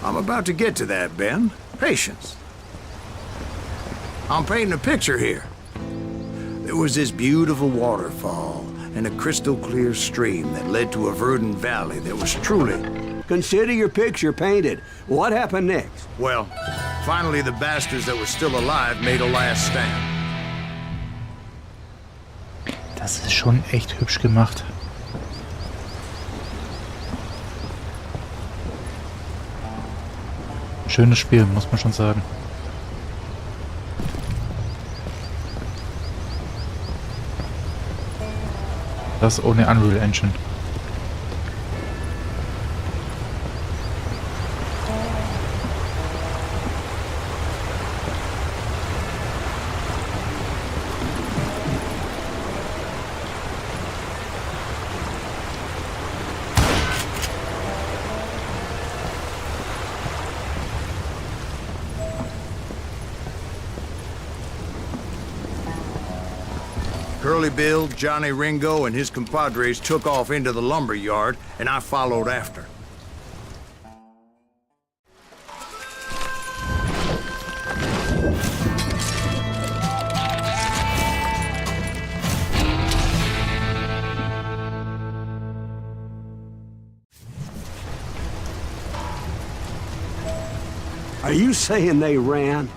I'm about to get to that, Ben. Patience. I'm painting a picture here. There was this beautiful waterfall and a crystal clear stream that led to a verdant valley that was truly... Consider your picture painted. What happened next? Well, finally the bastards that were still alive made a last stand. Das ist schon echt hübsch gemacht. Schönes Spiel, muss man schon sagen. Das ohne Unreal Engine. Curly Bill, Johnny Ringo, and his compadres took off into the lumber yard, and I followed after. Are you saying they ran?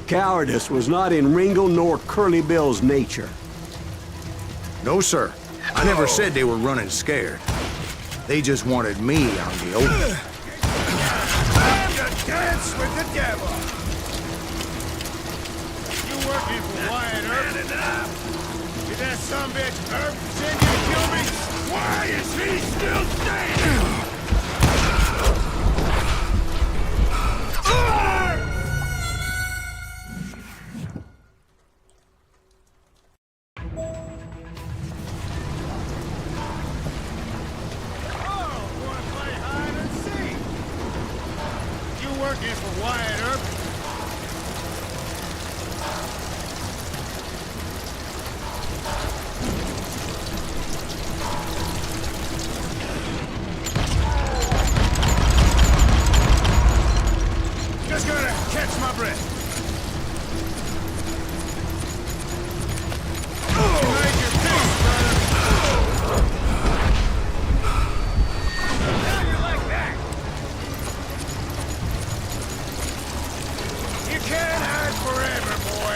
Cowardice was not in Ringo nor Curly Bill's nature. No, sir. I never said they were running scared. They just wanted me on the open. Time to dance with the devil! You working for Wyatt Earp? Did that sumbitch Earp send you to kill me? Why is he still standing? Working for Wyatt Earp? Just gonna catch my breath. You made your peace, brother. How you like that? You can't hide forever, boy.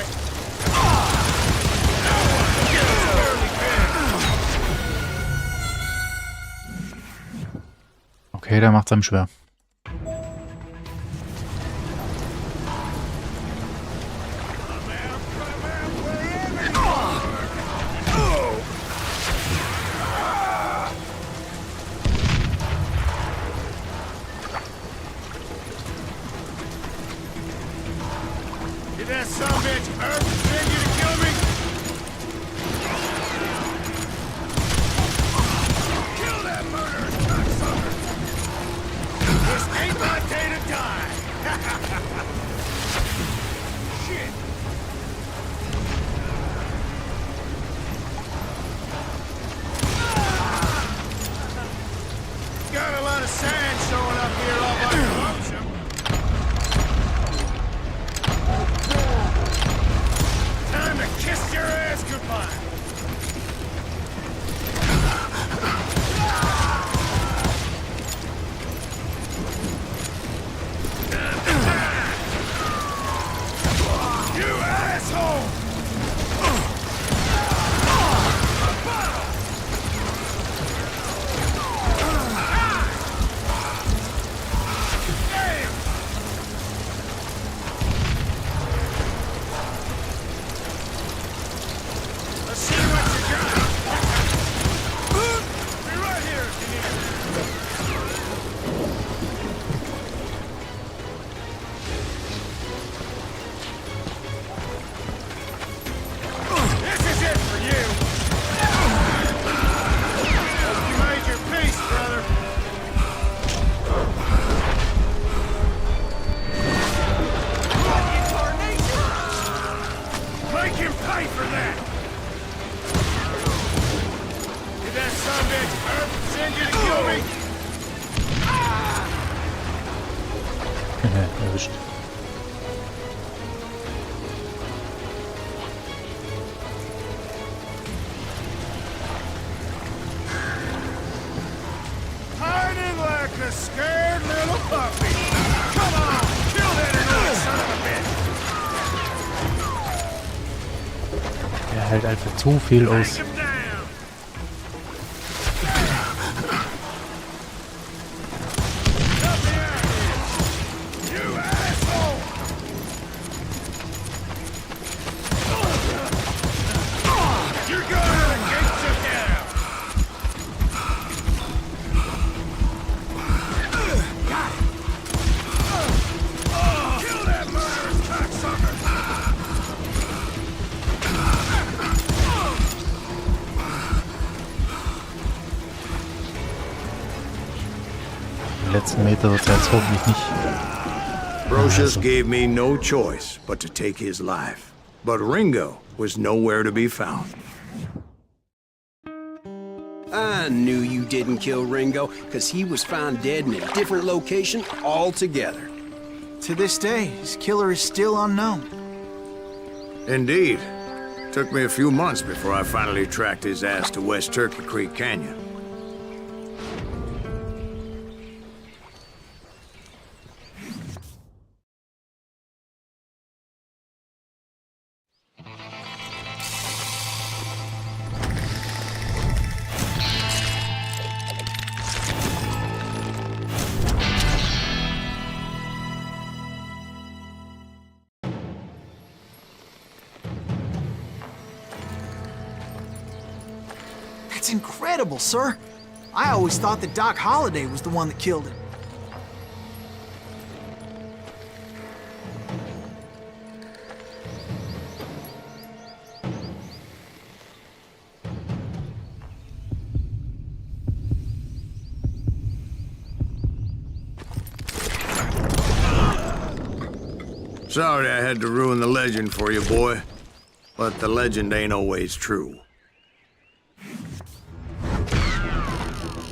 No one gets Curly Bill. Okay, der macht's einem schwer. Did that sumbitch Earp send you to kill me? Kill that murderous cocksucker! This ain't my day to die! Shit! Got a lot of sand showing up here all by your lonesome. Time to kiss your ass goodbye. You asshole! Damn! Let's see what you got. Be right here if you need it. This is it for you. Hope you made your peace, brother. Make him pay for that! Did that sumbitch Earp send you to kill me? erwischt. Hiding like a scared little puppy. Come on, kill that annoying son of a bitch. Er hält einfach zu viel aus. Take him down. Let me out here, you asshole. You're going to the gates of hell. Kill that murderous cocksucker! Die letzten Meter wird er jetzt hoffentlich nicht. Brocious gave me no choice but to take his life. But Ringo was nowhere to be found. I knew you didn't kill Ringo, because he was found dead in a different location altogether. To this day, his killer is still unknown. Indeed. Took me a few months before I finally tracked his ass to West Turkey Creek Canyon. That's incredible, sir. I always thought that Doc Holliday was the one that killed him. Sorry I had to ruin the legend for you, boy. But the legend ain't always true.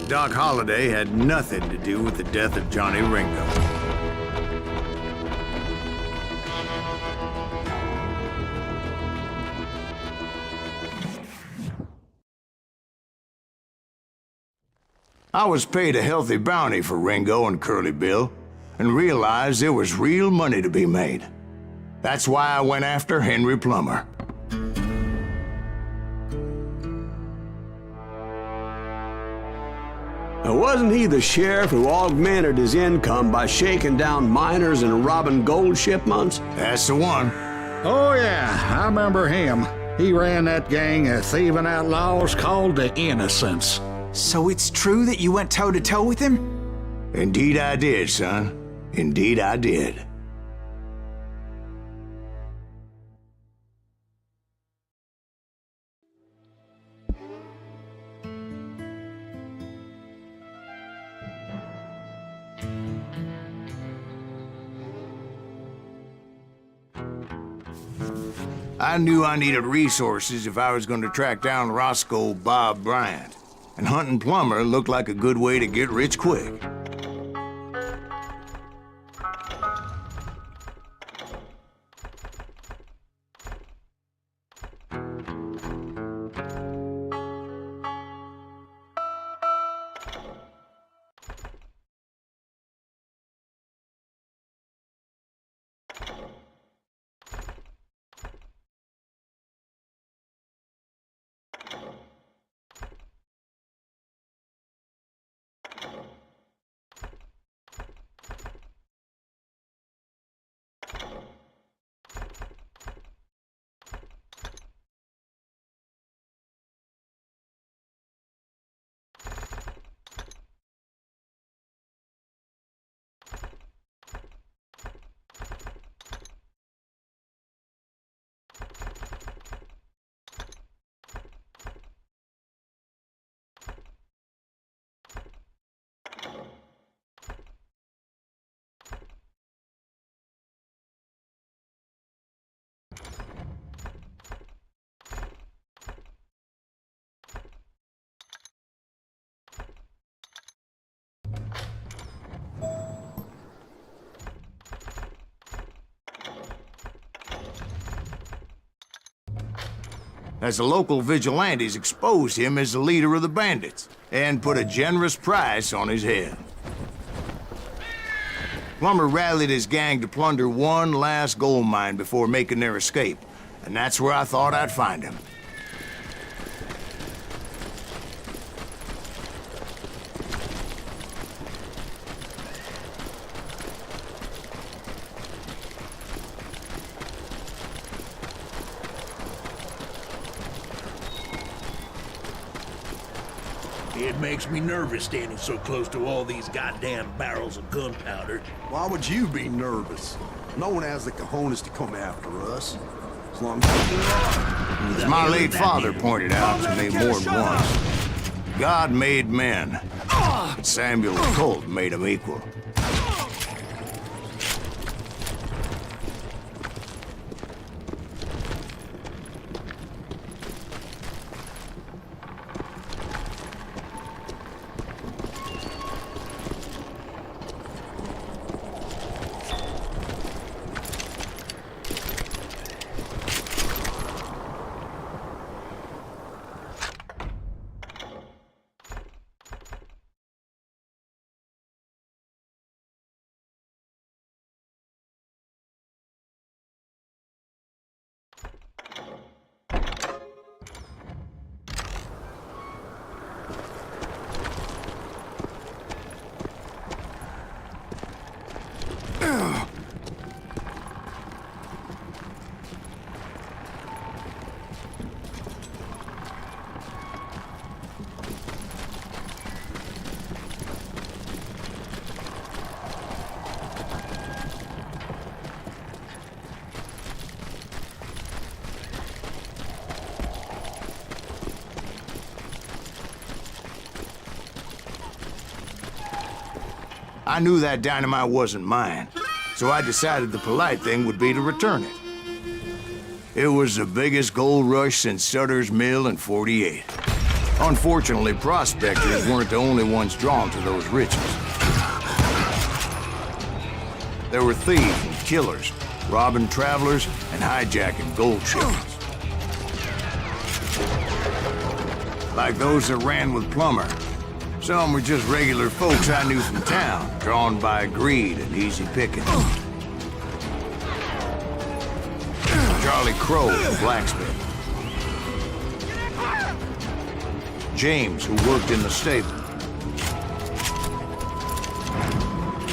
Doc Holliday had nothing to do with the death of Johnny Ringo. I was paid a healthy bounty for Ringo and Curly Bill, and realized there was real money to be made. That's why I went after Henry Plummer. Now, wasn't he the sheriff who augmented his income by shaking down miners and robbing gold shipments? That's the one. Oh, yeah, I remember him. He ran that gang of thieving outlaws called the Innocents. So it's true that you went toe-to-toe with him? Indeed I did, son. Indeed I did. I knew I needed resources if I was going to track down Roscoe Bob Bryant, and hunting Plummer looked like a good way to get rich quick. as the local vigilantes exposed him as the leader of the bandits and put a generous price on his head. Plummer rallied his gang to plunder one last gold mine before making their escape, and that's where I thought I'd find him. It makes me nervous standing so close to all these goddamn barrels of gunpowder. Why would you be nervous? No one has the cojones to come after us. As long as As my late father pointed out to me more than once, God made men. Samuel Colt made them equal. I knew that dynamite wasn't mine, so I decided the polite thing would be to return it. It was the biggest gold rush since Sutter's Mill in '48. Unfortunately, prospectors weren't the only ones drawn to those riches. There were thieves and killers, robbing travelers and hijacking gold shipments. Like those that ran with Plummer. Some were just regular folks I knew from town, drawn by greed and easy picking. Charlie Crow, the blacksmith. James, who worked in the stable.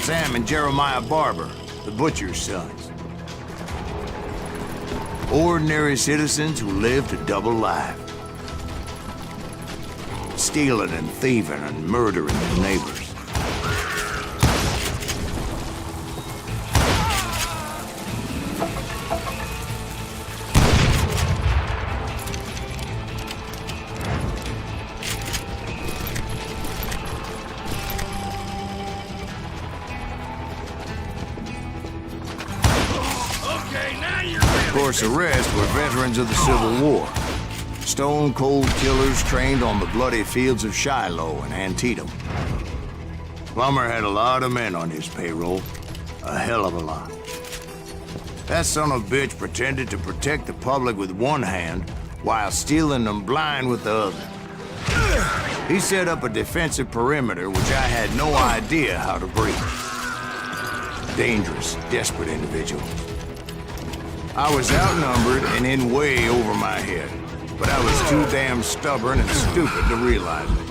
Sam and Jeremiah Barber, the butcher's sons. Ordinary citizens who lived a double life. Stealing and thieving and murdering their neighbors. Of course, the rest were veterans of the Civil War. Stone-cold killers trained on the bloody fields of Shiloh and Antietam. Plummer had a lot of men on his payroll. A hell of a lot. That son of a bitch pretended to protect the public with one hand while stealing them blind with the other. He set up a defensive perimeter which I had no idea how to breach. Dangerous, desperate individual. I was outnumbered and in way over my head. But I was too damn stubborn and stupid to realize it.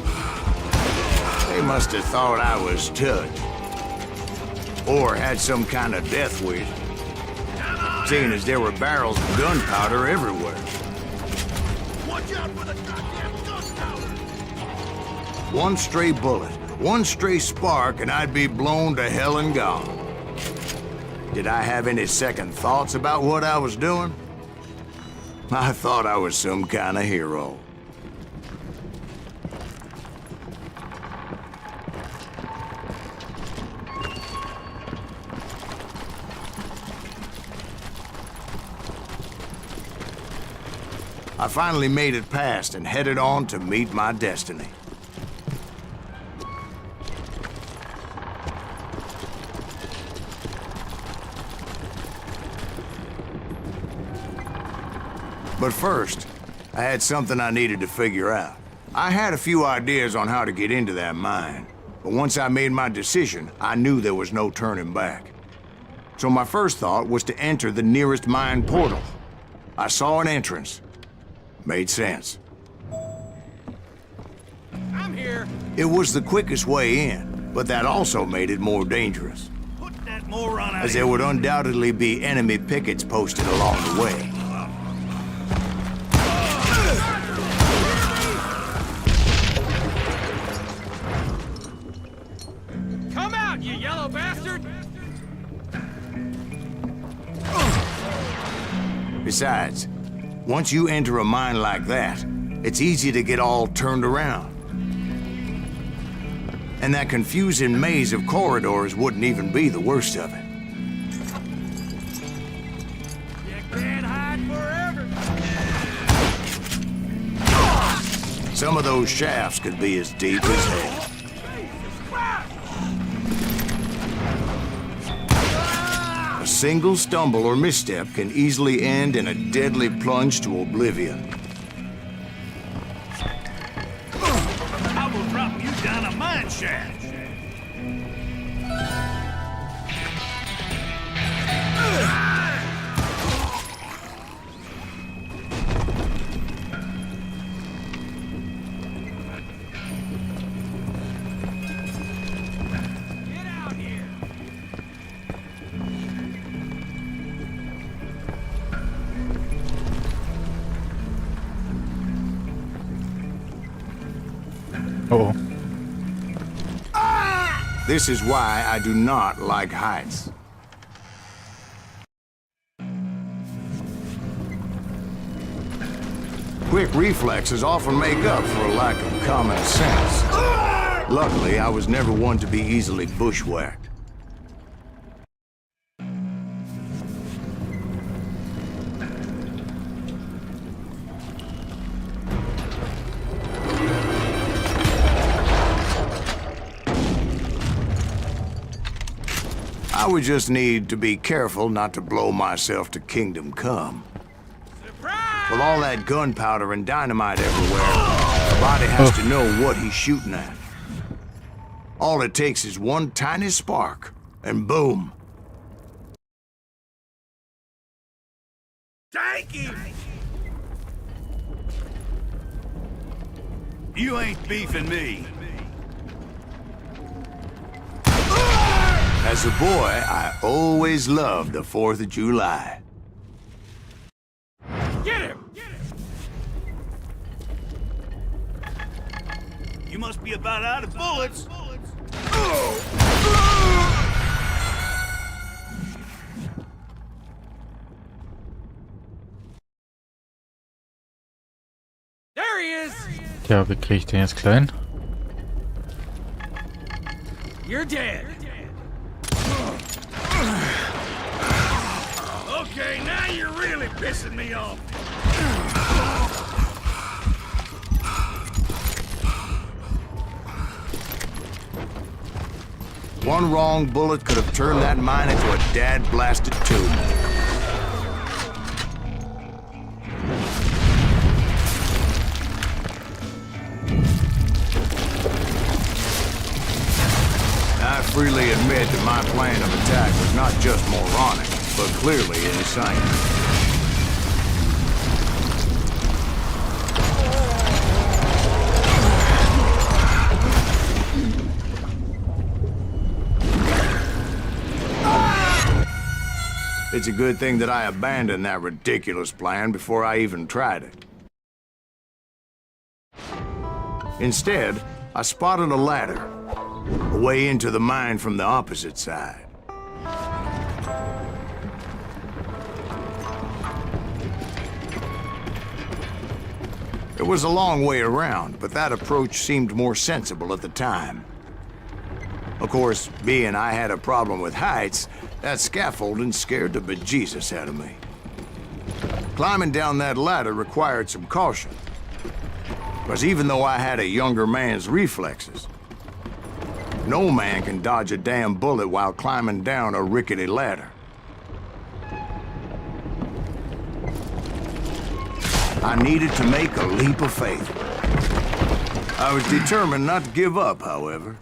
They must have thought I was touched. Or had some kind of death wish. Seeing as there were barrels of gunpowder everywhere. Watch out for the goddamn gunpowder! One stray bullet, one stray spark, and I'd be blown to hell and gone. Did I have any second thoughts about what I was doing? I thought I was some kind of hero. I finally made it past and headed on to meet my destiny. But first, I had something I needed to figure out. I had a few ideas on how to get into that mine, but once I made my decision, I knew there was no turning back. So my first thought was to enter the nearest mine portal. I saw an entrance. Made sense. I'm here. It was the quickest way in, but that also made it more dangerous, Put that moron out as there would undoubtedly be enemy pickets posted along the way. Come out, you yellow bastard! Besides, once you enter a mine like that, it's easy to get all turned around. And that confusing maze of corridors wouldn't even be the worst of it. You can't hide forever. Some of those shafts could be as deep as hell. A single stumble or misstep can easily end in a deadly plunge to oblivion. I will drop you down a mine shaft. Get out here. Oh, This is why I do not like heights. Quick reflexes often make up for a lack of common sense. Luckily, I was never one to be easily bushwhacked. I would just need to be careful not to blow myself to kingdom come. With all that gunpowder and dynamite everywhere, the body has to know what he's shooting at. All it takes is one tiny spark, and boom. Thank you. You ain't beefing me. As a boy, I always loved the 4th of July. Get him! You must be about out of bullets. There he is! ja, wie kriege ich den jetzt klein? You're dead. Okay, now you're really pissing me off. One wrong bullet could have turned that mine into a dad-blasted tomb. I freely admit that my plan of attack was not just moronic, but clearly insane. It's a good thing that I abandoned that ridiculous plan before I even tried it. Instead, I spotted a ladder, a way into the mine from the opposite side. It was a long way around, but that approach seemed more sensible at the time. Of course, being I had a problem with heights, that scaffolding scared the bejesus out of me. Climbing down that ladder required some caution, because even though I had a younger man's reflexes, no man can dodge a damn bullet while climbing down a rickety ladder. I needed to make a leap of faith. I was determined not to give up, however.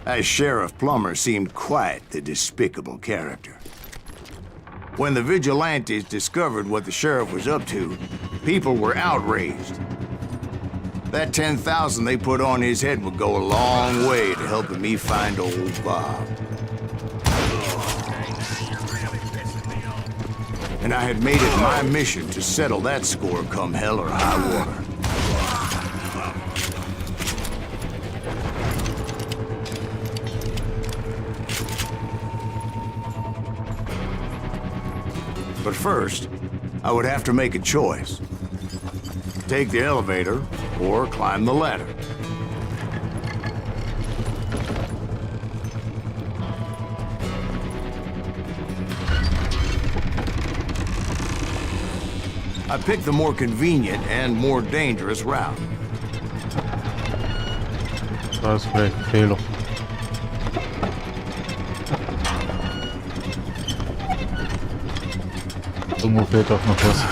As Sheriff Plummer seemed quite the despicable character. When the vigilantes discovered what the sheriff was up to, people were outraged. That 10,000 they put on his head would go a long way to helping me find old Bob. And I had made it my mission to settle that score come hell or high water. But first, I would have to make a choice. Take the elevator or climb the ladder. I picked the more convenient and more dangerous route. Das ist vielleicht ein Fehler. Irgendwo fehlt auch noch was.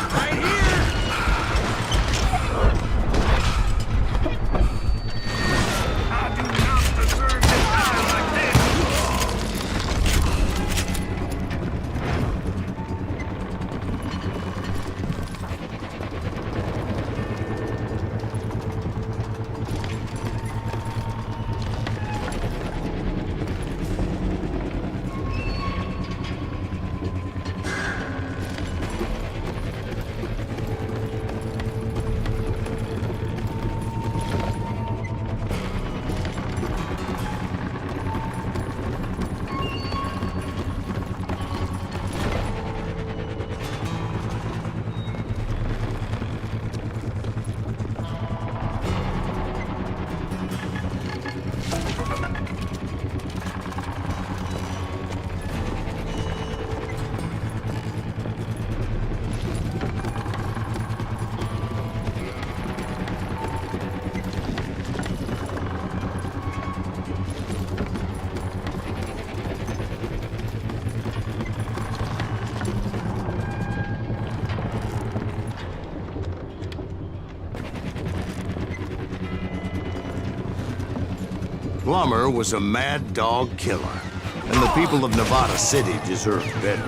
Plummer was a mad dog killer, and the people of Nevada City deserved better.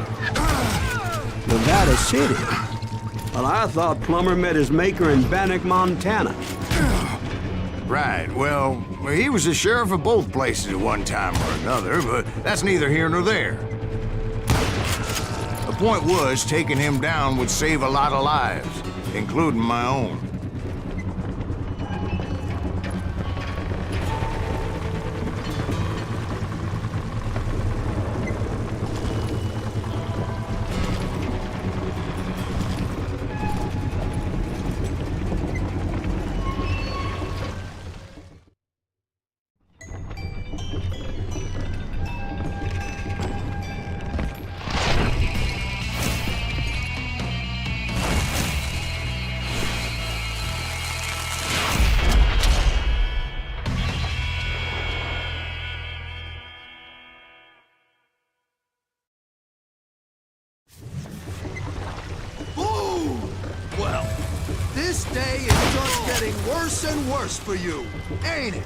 Nevada City? Well, I thought Plummer met his maker in Bannock, Montana. Right, well, he was the sheriff of both places at one time or another, but that's neither here nor there. The point was, taking him down would save a lot of lives, including my own. This day is just getting worse and worse for you, ain't it?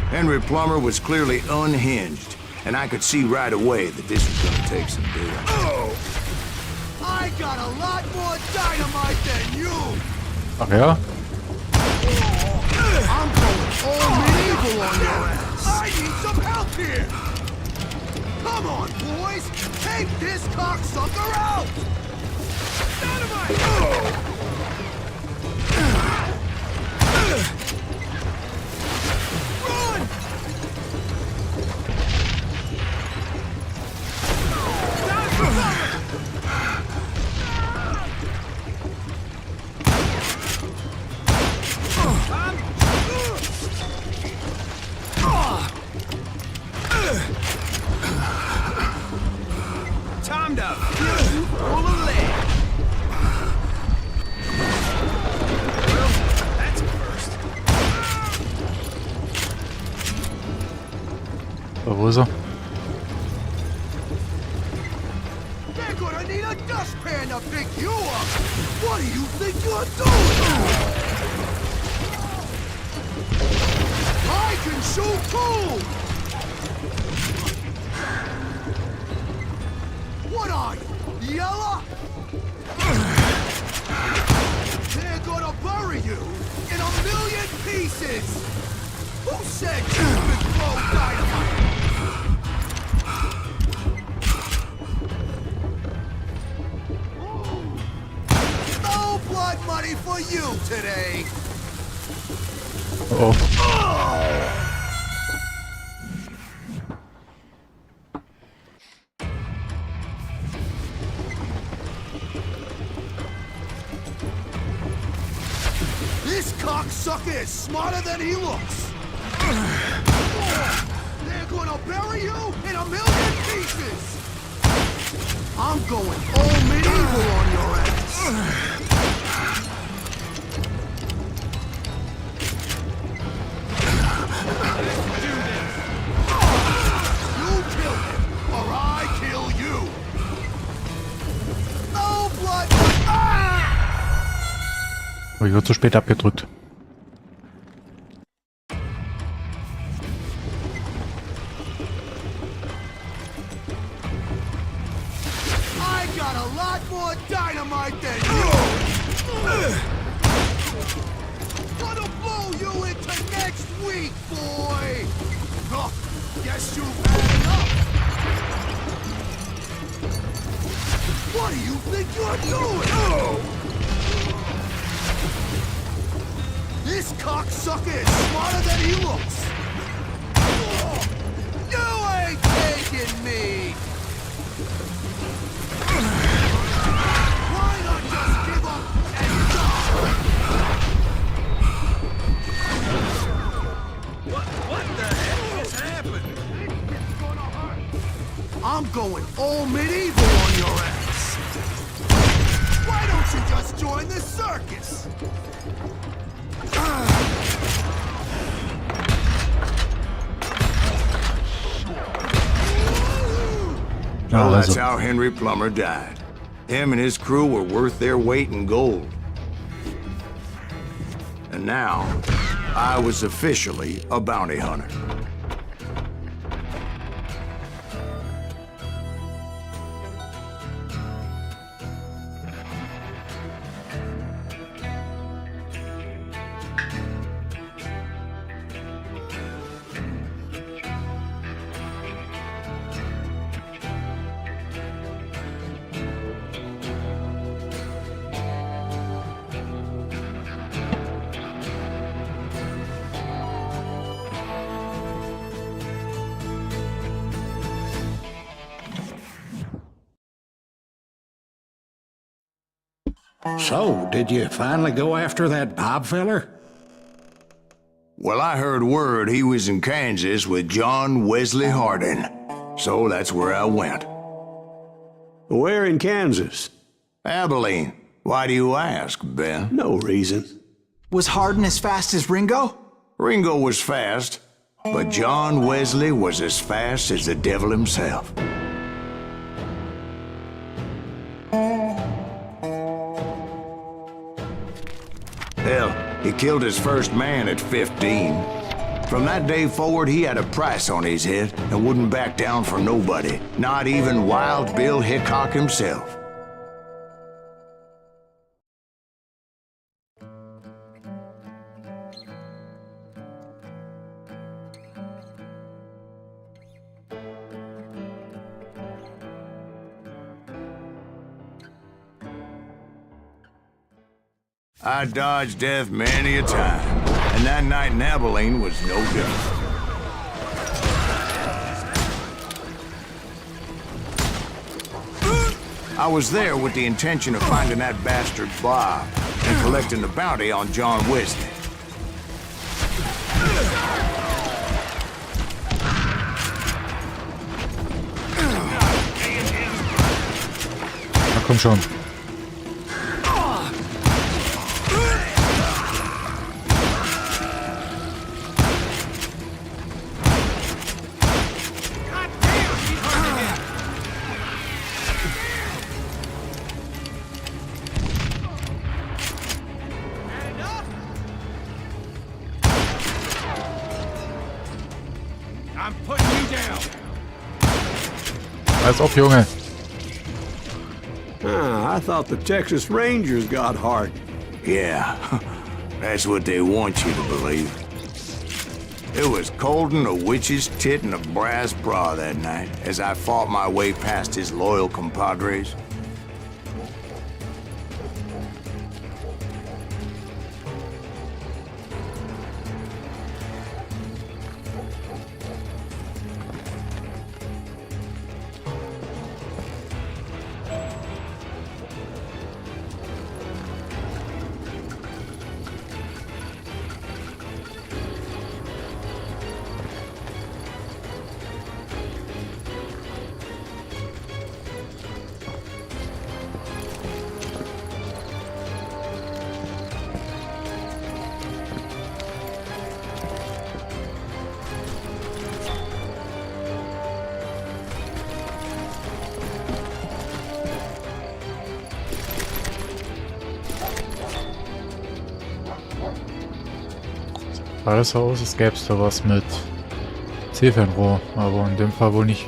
Henry Plummer was clearly unhinged, and I could see right away that this was going to take some doing. Oh! I got a lot more dynamite than you! Ach ja? I'm going all medieval on your ass! I need some help here! Come on, boys! Take this cocksucker out! Dynamite! Oh! Run! Time to fill you full of lead. Well, that's a first. Wo ist er? They're gonna need a dustpan to gonna pick you up! What do you think you're doing? I can shoot too! What are you, yellow? They're gonna bury you in 1,000,000 pieces! Who said you could throw dynamite? No blood money for you today! Oh. This cocksucker is smarter than he looks! They're gonna bury you in 1,000,000 pieces! I'm going all medieval on your ass! You kill him, or I kill you! No blood! Aber ich wurde zu spät abgedrückt. I got a lot more dynamite than you! Gonna blow you into next week, boy! Oh, guess you've had enough! What do you think you're doing? Oh! This cocksucker is smarter than he looks! Oh, you ain't taking me! Why not just give up and die? What the heck is happening? I'm going all medieval on your ass! Why don't you just join the circus? Well, that's how Henry Plummer died. Him and his crew were worth their weight in gold. And now, I was officially a bounty hunter. So, did you finally go after that Bob feller? Well, I heard word he was in Kansas with John Wesley Hardin. So that's where I went. Where in Kansas? Abilene. Why do you ask, Ben? No reason. Was Hardin as fast as Ringo? Ringo was fast, but John Wesley was as fast as the devil himself. Hell, he killed his first man at 15. From that day forward, he had a price on his head and wouldn't back down for nobody, not even Wild Bill Hickok himself. I dodged death many a time, and that night in Abilene was no different. I was there with the intention of finding that bastard Bob and collecting the bounty on John Wesley. Na komm schon. I'm putting you down. Als ob, Junge. I thought the Texas Rangers got hard. Yeah, that's what they want you to believe. It was cold'n a witch's tit and a brass bra that night as I fought my way past his loyal compadres. Sah das so aus, als gäbe es da was mit Zielfernrohr, aber in dem Fall wohl nicht.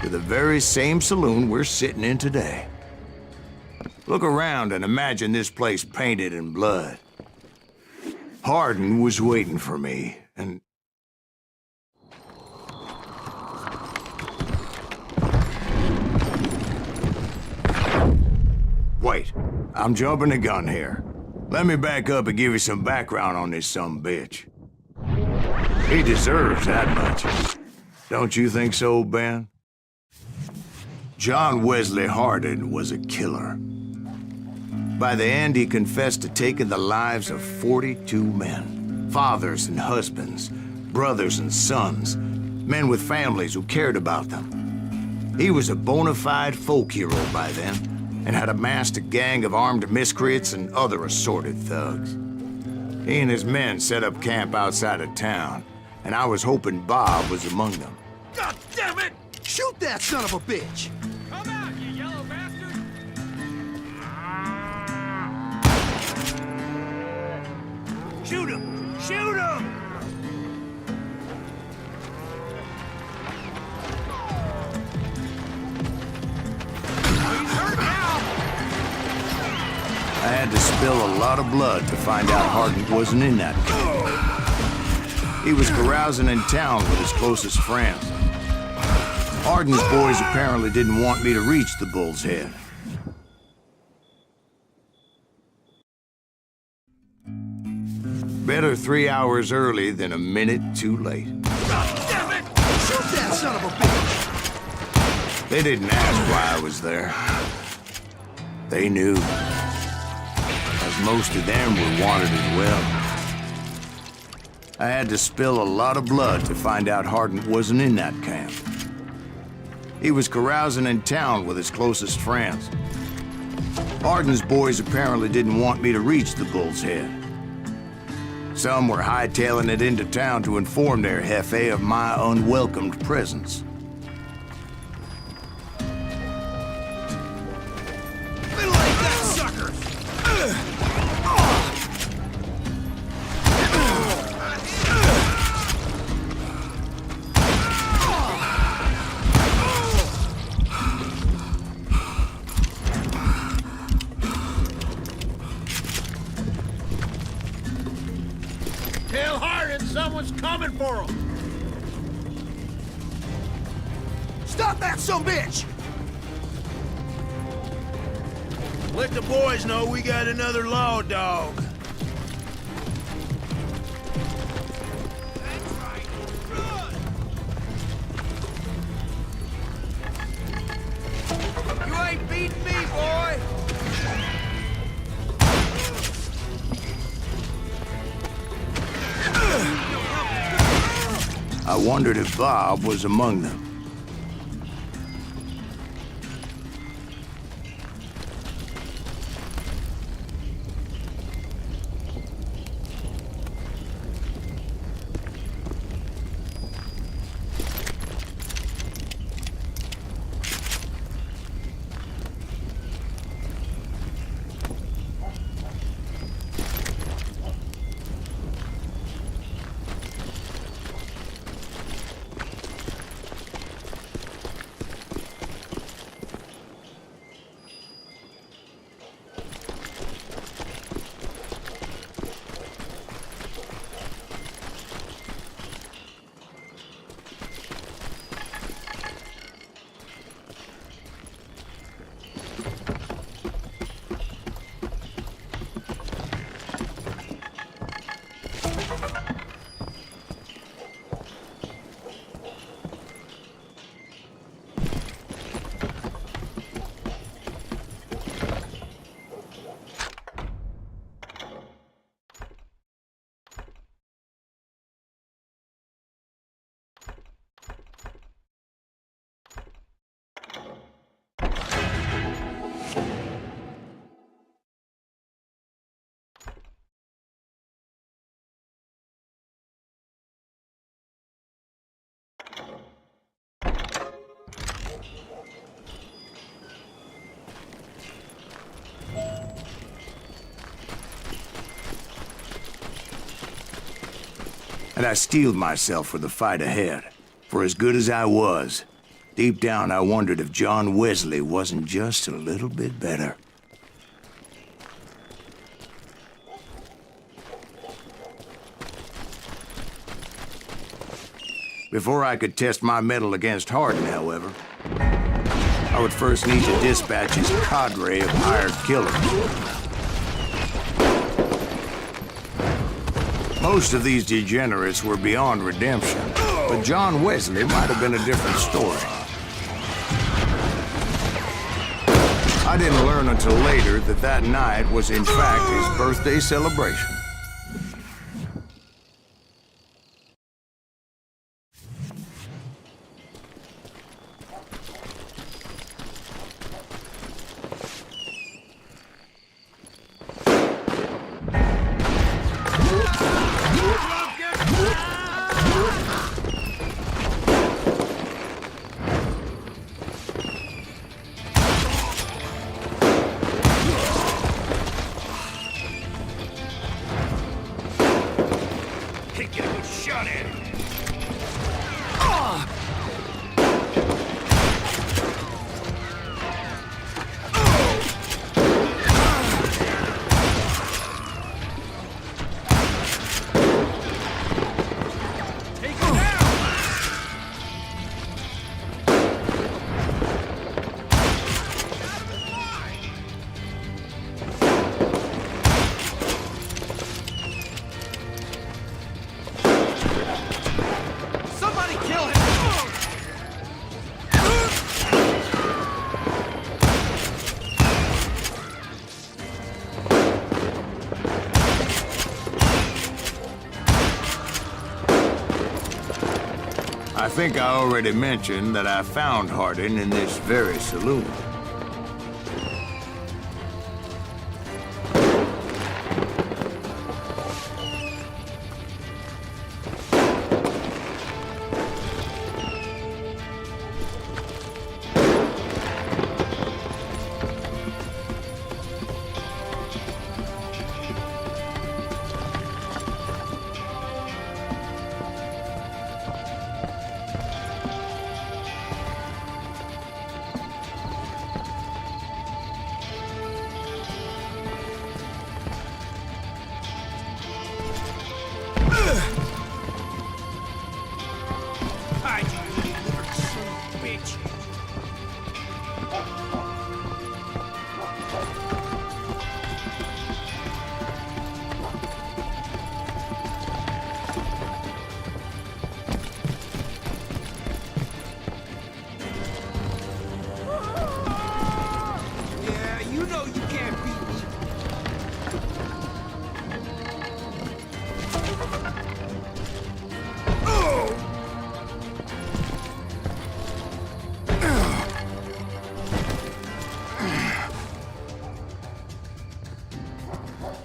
To the very same saloon we're sitting in today. Look around and imagine this place painted in blood. Hardin was waiting for me, and... Wait, I'm jumping the gun here. Let me back up and give you some background on this sumbitch. He deserves that much. Don't you think so, Ben? John Wesley Hardin was a killer. By the end, he confessed to taking the lives of 42 men. Fathers and husbands, brothers and sons, men with families who cared about them. He was a bona fide folk hero by then, and had amassed a gang of armed miscreants and other assorted thugs. He and his men set up camp outside of town, and I was hoping Bob was among them. God damn it! Shoot that son of a bitch! Come out, you yellow bastard! Shoot him! Shoot him! I had to spill a lot of blood to find out Hardin wasn't in that camp. He was carousing in town with his closest friends. Hardin's boys apparently didn't want me to reach the Bull's Head. Better 3 hours early than a minute too late. God damn it! Shoot that son of a bitch! They didn't ask why I was there. They knew. As most of them were wanted as well. I had to spill a lot of blood to find out Hardin wasn't in that camp. He was carousing in town with his closest friends. Hardin's boys apparently didn't want me to reach the Bull's Head. Some were hightailing it into town to inform their jefe of my unwelcomed presence. Middle like that, sucker! Tell Hardin someone's coming for him! Stop that son bitch! Let the boys know we got another law dog. That's right. Run! You ain't beating me, boy! I wondered if Bob was among them. And I steeled myself for the fight ahead. For as good as I was, deep down I wondered if John Wesley wasn't just a little bit better. Before I could test my mettle against Hardin, however, I would first need to dispatch his cadre of hired killers. Most of these degenerates were beyond redemption, but John Wesley might have been a different story. I didn't learn until later that that night was in fact his birthday celebration. I think I already mentioned that I found Hardin in this very saloon.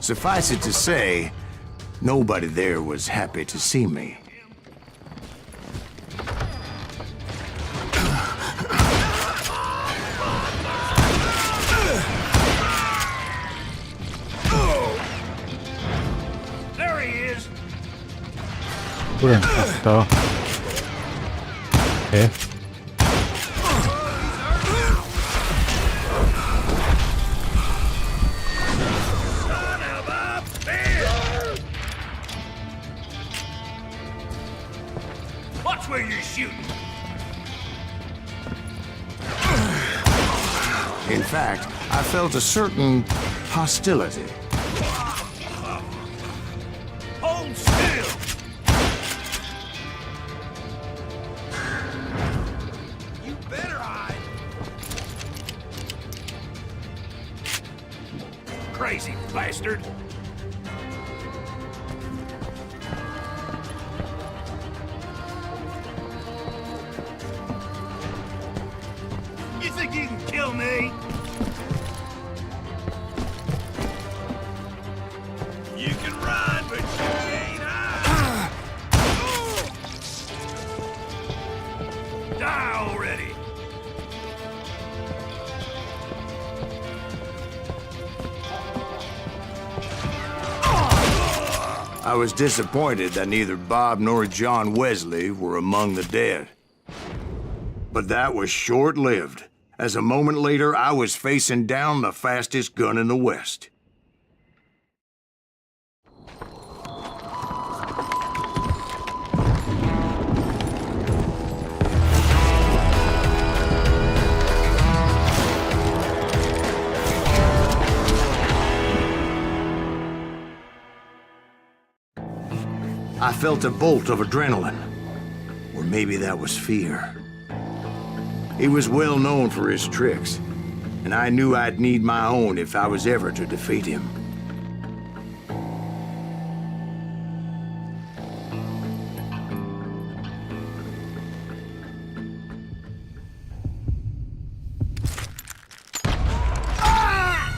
Suffice it to say, nobody there was happy to see me. There he is. Wo denn? Ach, da. Okay. Watch where you're shooting. In fact, I felt a certain hostility. Hold still. You better hide. Crazy bastard. You think you can kill me? You can run, but you can't hide. Die already. I was disappointed that neither Bob nor John Wesley were among the dead. But that was short-lived, as a moment later I was facing down the fastest gun in the West. I felt a bolt of adrenaline, or maybe that was fear. He was well known for his tricks, and I knew I'd need my own if I was ever to defeat him. Ah!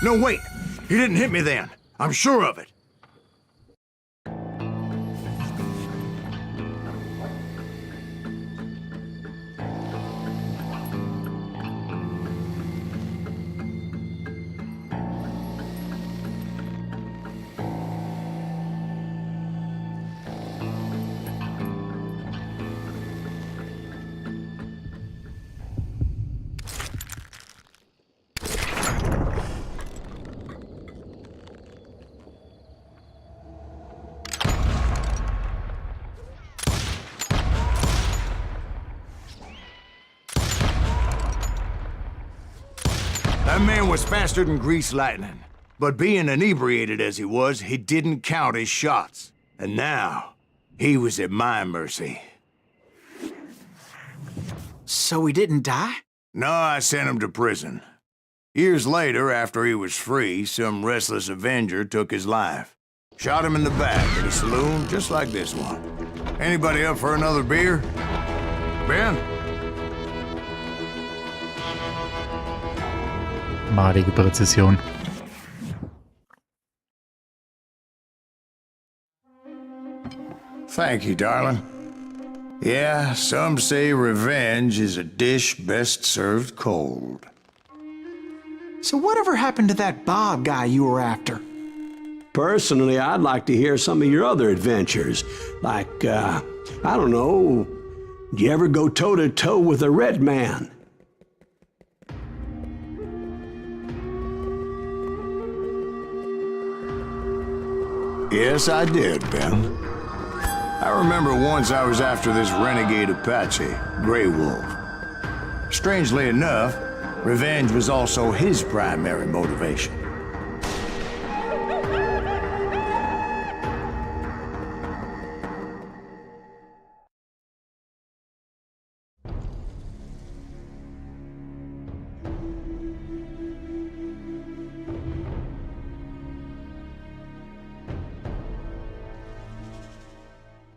No, wait! He didn't hit me then. I'm sure of it. That man was faster than greased lightning. But being inebriated as he was, he didn't count his shots. And now, he was at my mercy. So he didn't die? No, I sent him to prison. Years later, after he was free, some restless Avenger took his life. Shot him in the back at a saloon just like this one. Anybody up for another beer? Ben? Malige Präzision. Thank you, darling. Yeah, some say revenge is a dish best served cold. So whatever happened to that Bob guy you were after? Personally, I'd like to hear some of your other adventures. Like, I don't know, did you ever go toe-to-toe with a red man? Yes, I did, Ben. I remember once I was after this renegade Apache, Grey Wolf. Strangely enough, revenge was also his primary motivation.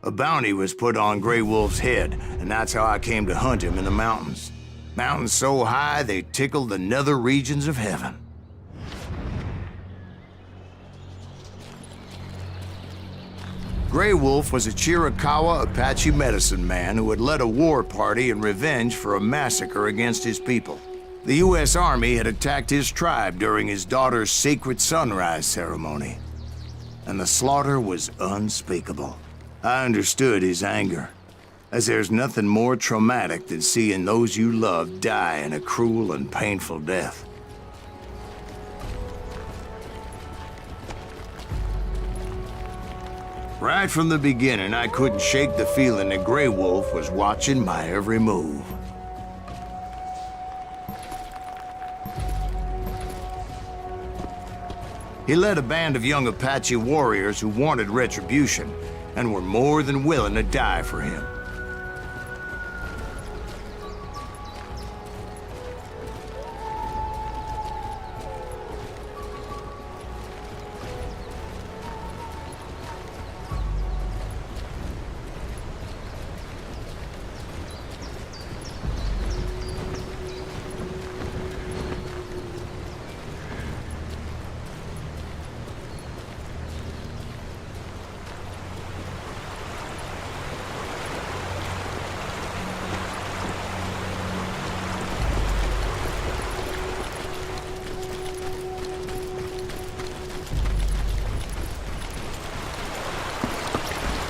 A bounty was put on Grey Wolf's head, and that's how I came to hunt him in the mountains. Mountains so high they tickled the nether regions of heaven. Grey Wolf was a Chiricahua Apache medicine man who had led a war party in revenge for a massacre against his people. The U.S. Army had attacked his tribe during his daughter's sacred sunrise ceremony, and the slaughter was unspeakable. I understood his anger, as there's nothing more traumatic than seeing those you love die in a cruel and painful death. Right from the beginning, I couldn't shake the feeling that Grey Wolf was watching my every move. He led a band of young Apache warriors who wanted retribution and were more than willing to die for him.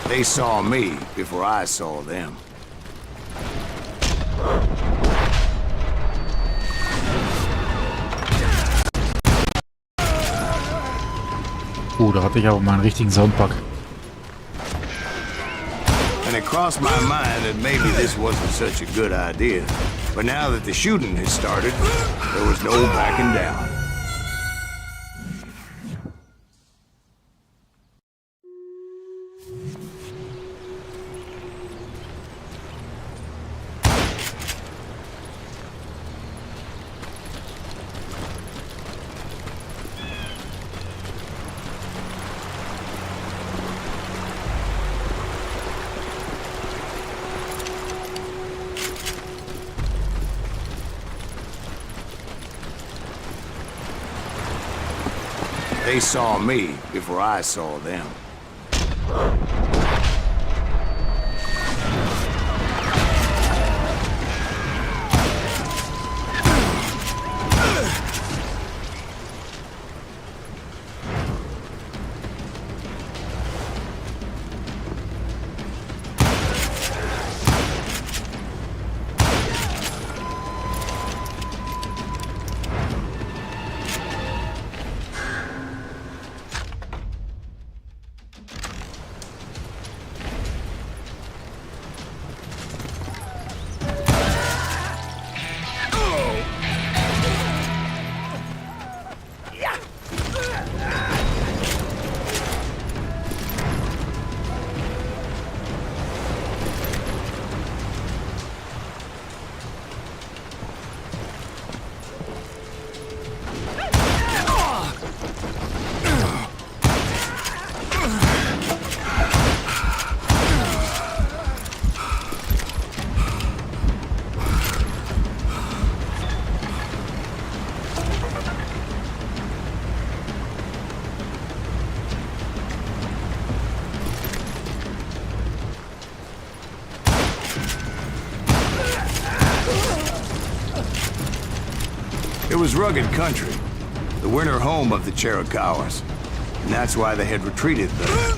They saw me before I saw them. Da hatte ich aber mal einen richtigen Soundbug. And it crossed my mind that maybe this wasn't such a good idea. But now that the shooting had started, there was no backing down. They saw me before I saw them. It was rugged country, the winter home of the Chiricahuas, and that's why they had retreated there.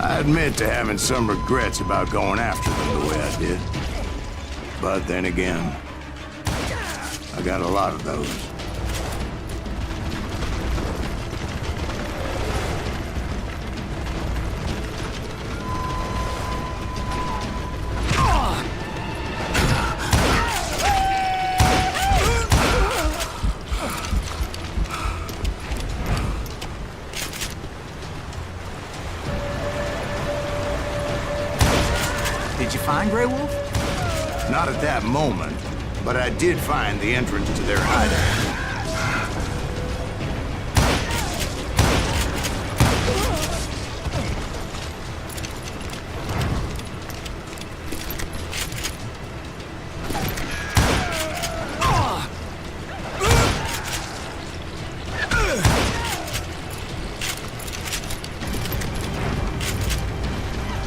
I admit to having some regrets about going after them the way I did. But then again, I got a lot of those. Did you find Grey Wolf? Not at that moment, but I did find the entrance to their hideout.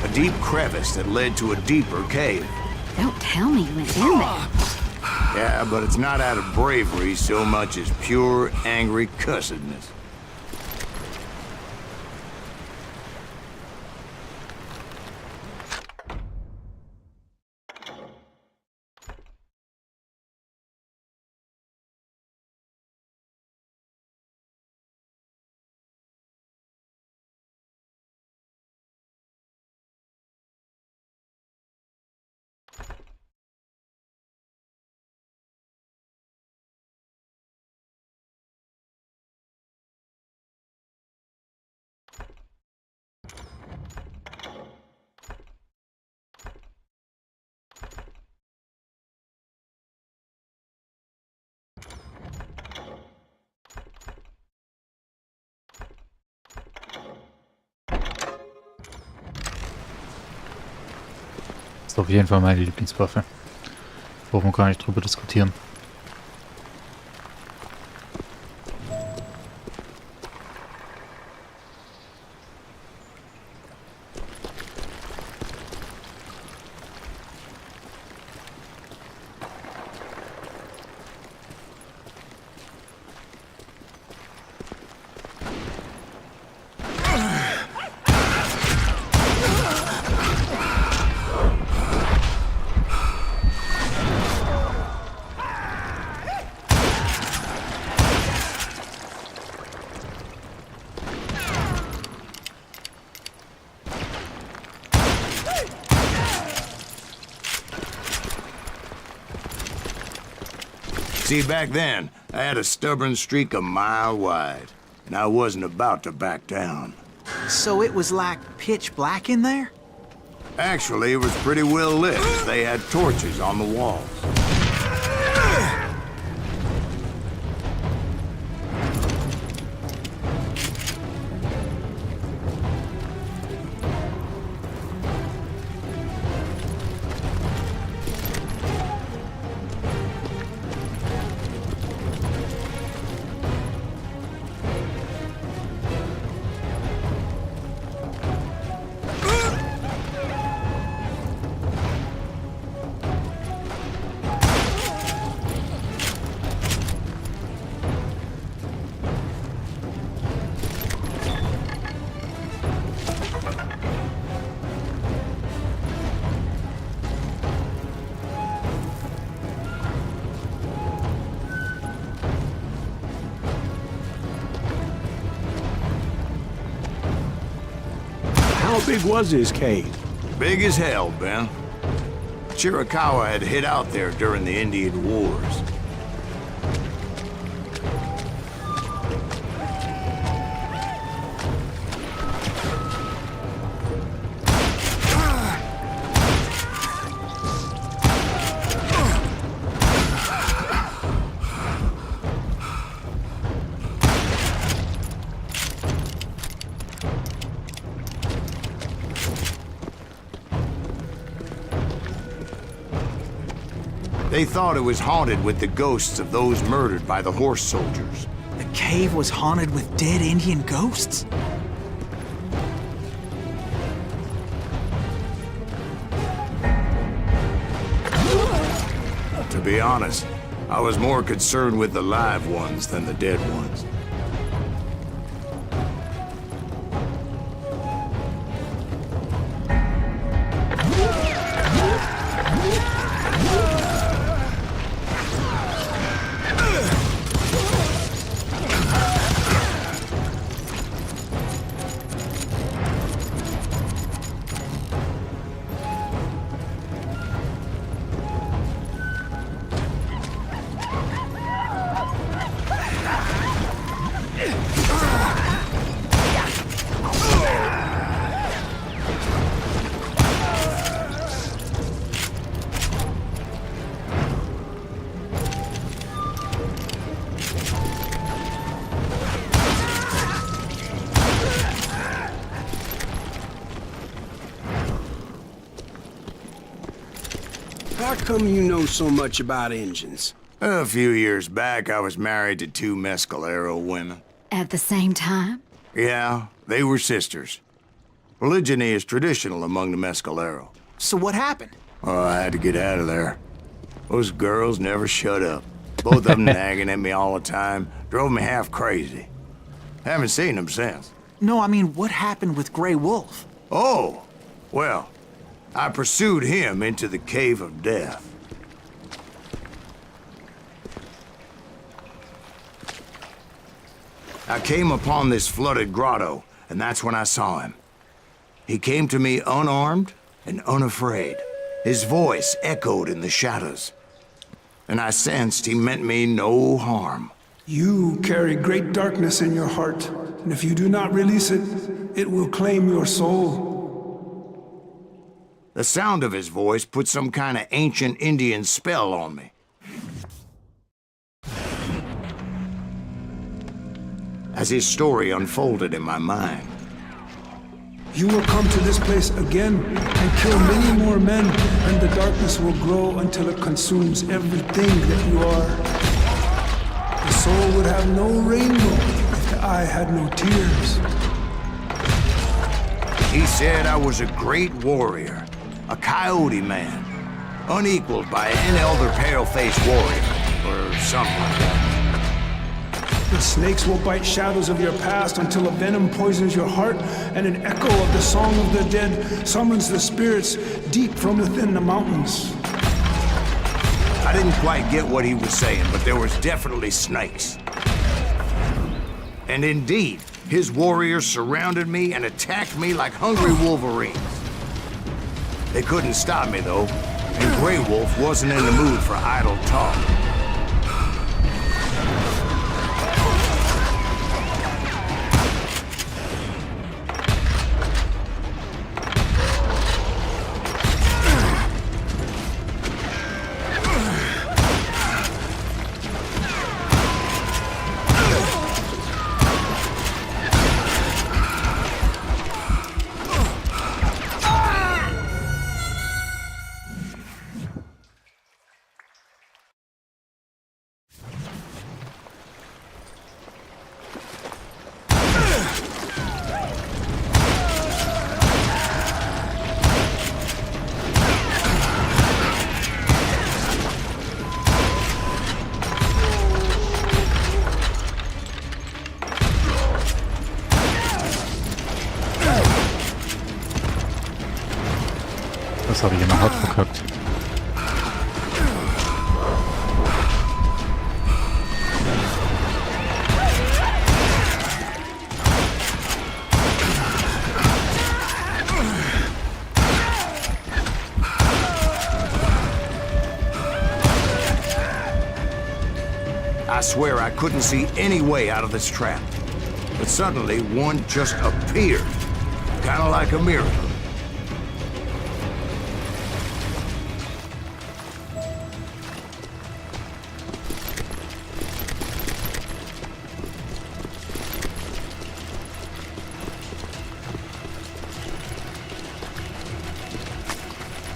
A deep crevice that led to a deeper cave. Don't tell me you went in there. Yeah, but it's not out of bravery so much as pure, angry cussedness. Ist auf jeden Fall meine Lieblingswaffe. Brauchen wir gar nicht drüber diskutieren. See, back then, I had a stubborn streak a mile wide, and I wasn't about to back down. So it was like pitch black in there? Actually, it was pretty well lit. They had torches on the walls. How big was his cave? Big as hell, Ben. Chiricahua had hid out there during the Indian Wars. They thought it was haunted with the ghosts of those murdered by the horse soldiers. The cave was haunted with dead Indian ghosts? To be honest, I was more concerned with the live ones than the dead ones. How come you know so much about engines? A few years back, I was married to two Mescalero women. At the same time? Yeah, they were sisters. Polygyny is traditional among the Mescalero. So what happened? Oh, I had to get out of there. Those girls never shut up. Both of them nagging at me all the time. Drove me half crazy. Haven't seen them since. No, I mean, what happened with Grey Wolf? Oh, well, I pursued him into the Cave of Death. I came upon this flooded grotto, and that's when I saw him. He came to me unarmed and unafraid. His voice echoed in the shadows, and I sensed he meant me no harm. You carry great darkness in your heart, and if you do not release it, it will claim your soul. The sound of his voice put some kind of ancient Indian spell on me. As his story unfolded in my mind, You will come to this place again and kill many more men, and the darkness will grow until it consumes everything that you are. The soul would have no rainbow if the eye had no tears. He said I was a great warrior, a coyote man, unequaled by any other pale-faced warrior, or something like that. The snakes will bite shadows of your past until a venom poisons your heart, and an echo of the song of the dead summons the spirits deep from within the mountains. I didn't quite get what he was saying, but there was definitely snakes. And indeed, his warriors surrounded me and attacked me like hungry wolverines. They couldn't stop me, though, and Grey Wolf wasn't in the mood for idle talk. Das habe ich immer hart verkackt. I swear I couldn't see any way out of this trap. But suddenly, one just appeared. Kind of like a miracle.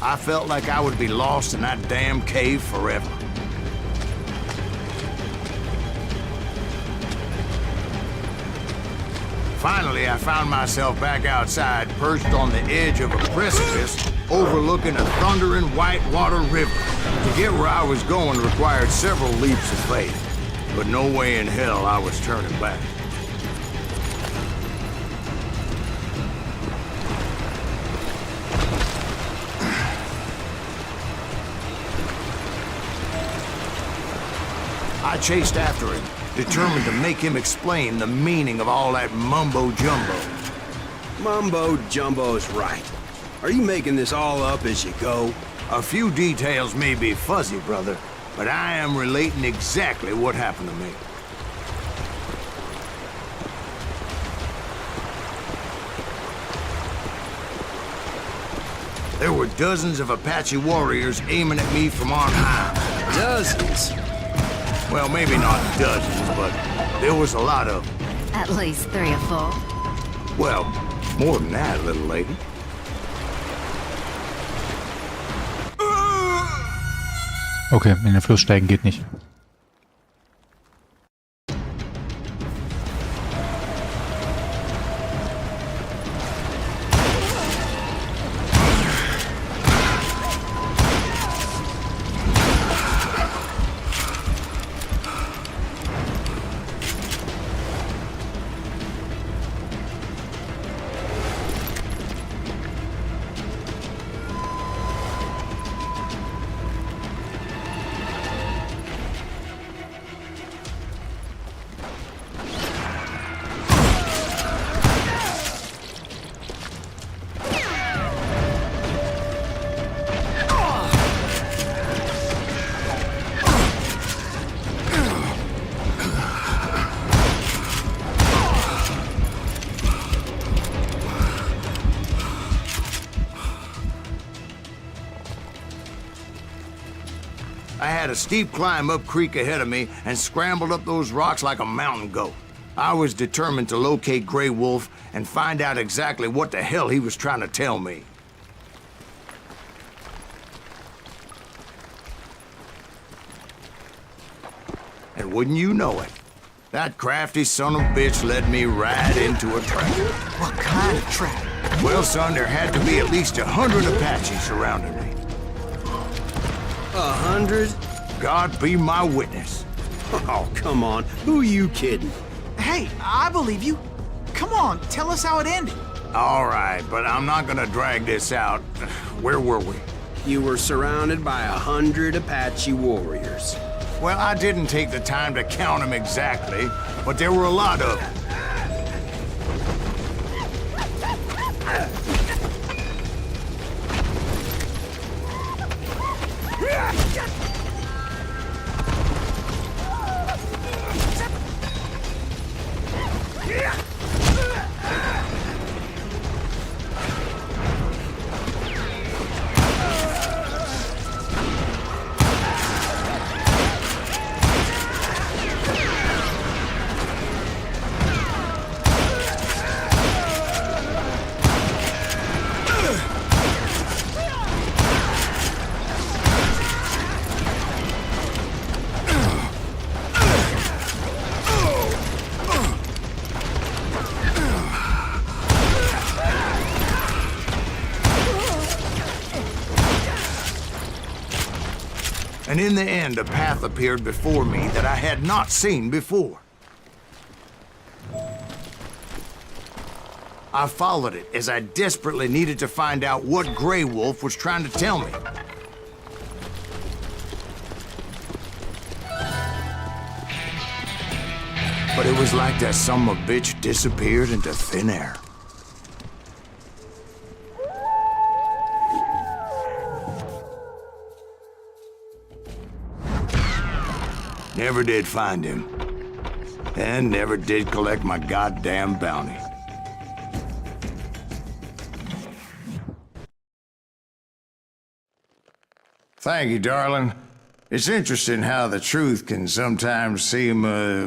I felt like I would be lost in that damn cave forever. Finally, I found myself back outside, perched on the edge of a precipice, overlooking a thundering whitewater river. To get where I was going required several leaps of faith, but no way in hell I was turning back. I chased after him, determined to make him explain the meaning of all that mumbo-jumbo. Mumbo-jumbo's right. Are you making this all up as you go? A few details may be fuzzy, brother, but I am relating exactly what happened to me. There were dozens of Apache warriors aiming at me from on high. Dozens? Well, maybe not dozens, but there was a lot of them. At least 3 or 4. Well, more than that, little lady. Okay, in den Fluss steigen geht nicht. I had a steep climb up creek ahead of me and scrambled up those rocks like a mountain goat. I was determined to locate Grey Wolf and find out exactly what the hell he was trying to tell me. And wouldn't you know it, that crafty son of a bitch led me right into a trap. What kind of trap? Well, son, there had to be at least 100 Apaches surrounding me. 100? God be my witness. Oh, come on. Who are you kidding? Hey, I believe you. Come on, tell us how it ended. All right, but I'm not gonna drag this out. Where were we? You were surrounded by 100 Apache warriors. Well, I didn't take the time to count them exactly, but there were a lot of them. And in the end, a path appeared before me that I had not seen before. I followed it as I desperately needed to find out what Grey Wolf was trying to tell me. But it was like that son of a bitch disappeared into thin air. Never did find him. And never did collect my goddamn bounty. Thank you, darling. It's interesting how the truth can sometimes seem,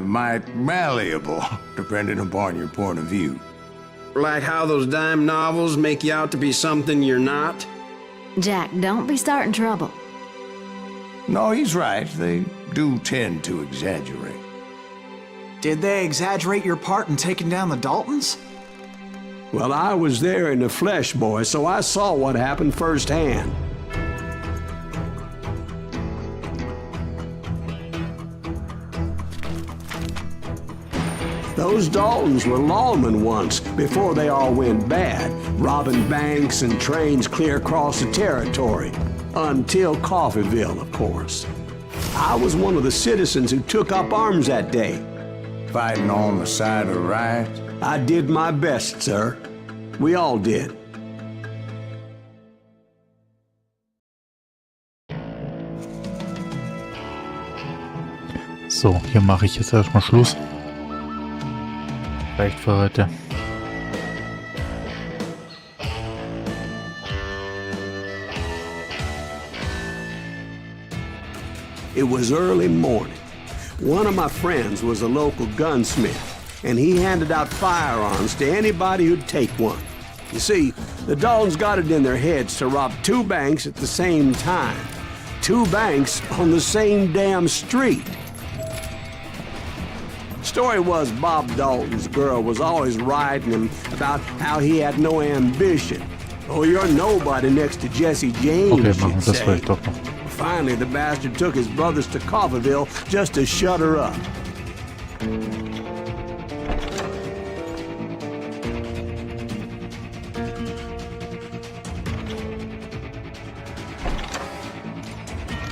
might malleable, depending upon your point of view. Like how those dime novels make you out to be something you're not? Jack, don't be starting trouble. No, he's right. They do tend to exaggerate. Did they exaggerate your part in taking down the Daltons? Well, I was there in the flesh, boy, so I saw what happened firsthand. Those Daltons were lawmen once, before they all went bad, robbing banks and trains clear across the territory. Until Coffeeville, of course. I was one of the citizens who took up arms that day. Fighting on the side of right? I did my best, sir. We all did. So, hier mache ich jetzt erstmal Schluss. Reicht für heute. It was early morning. One of my friends was a local gunsmith, and he handed out firearms to anybody who'd take one. You see, the Daltons got it in their heads to rob 2 banks at the same time. 2 banks on the same damn street. Story was Bob Dalton's girl was always riding him about how he had no ambition. Oh, you're nobody next to Jesse James, Okay, she'd machen wir das say. vielleicht doch noch. Finally, the bastard took his brothers to Coffeeville just to shut her up.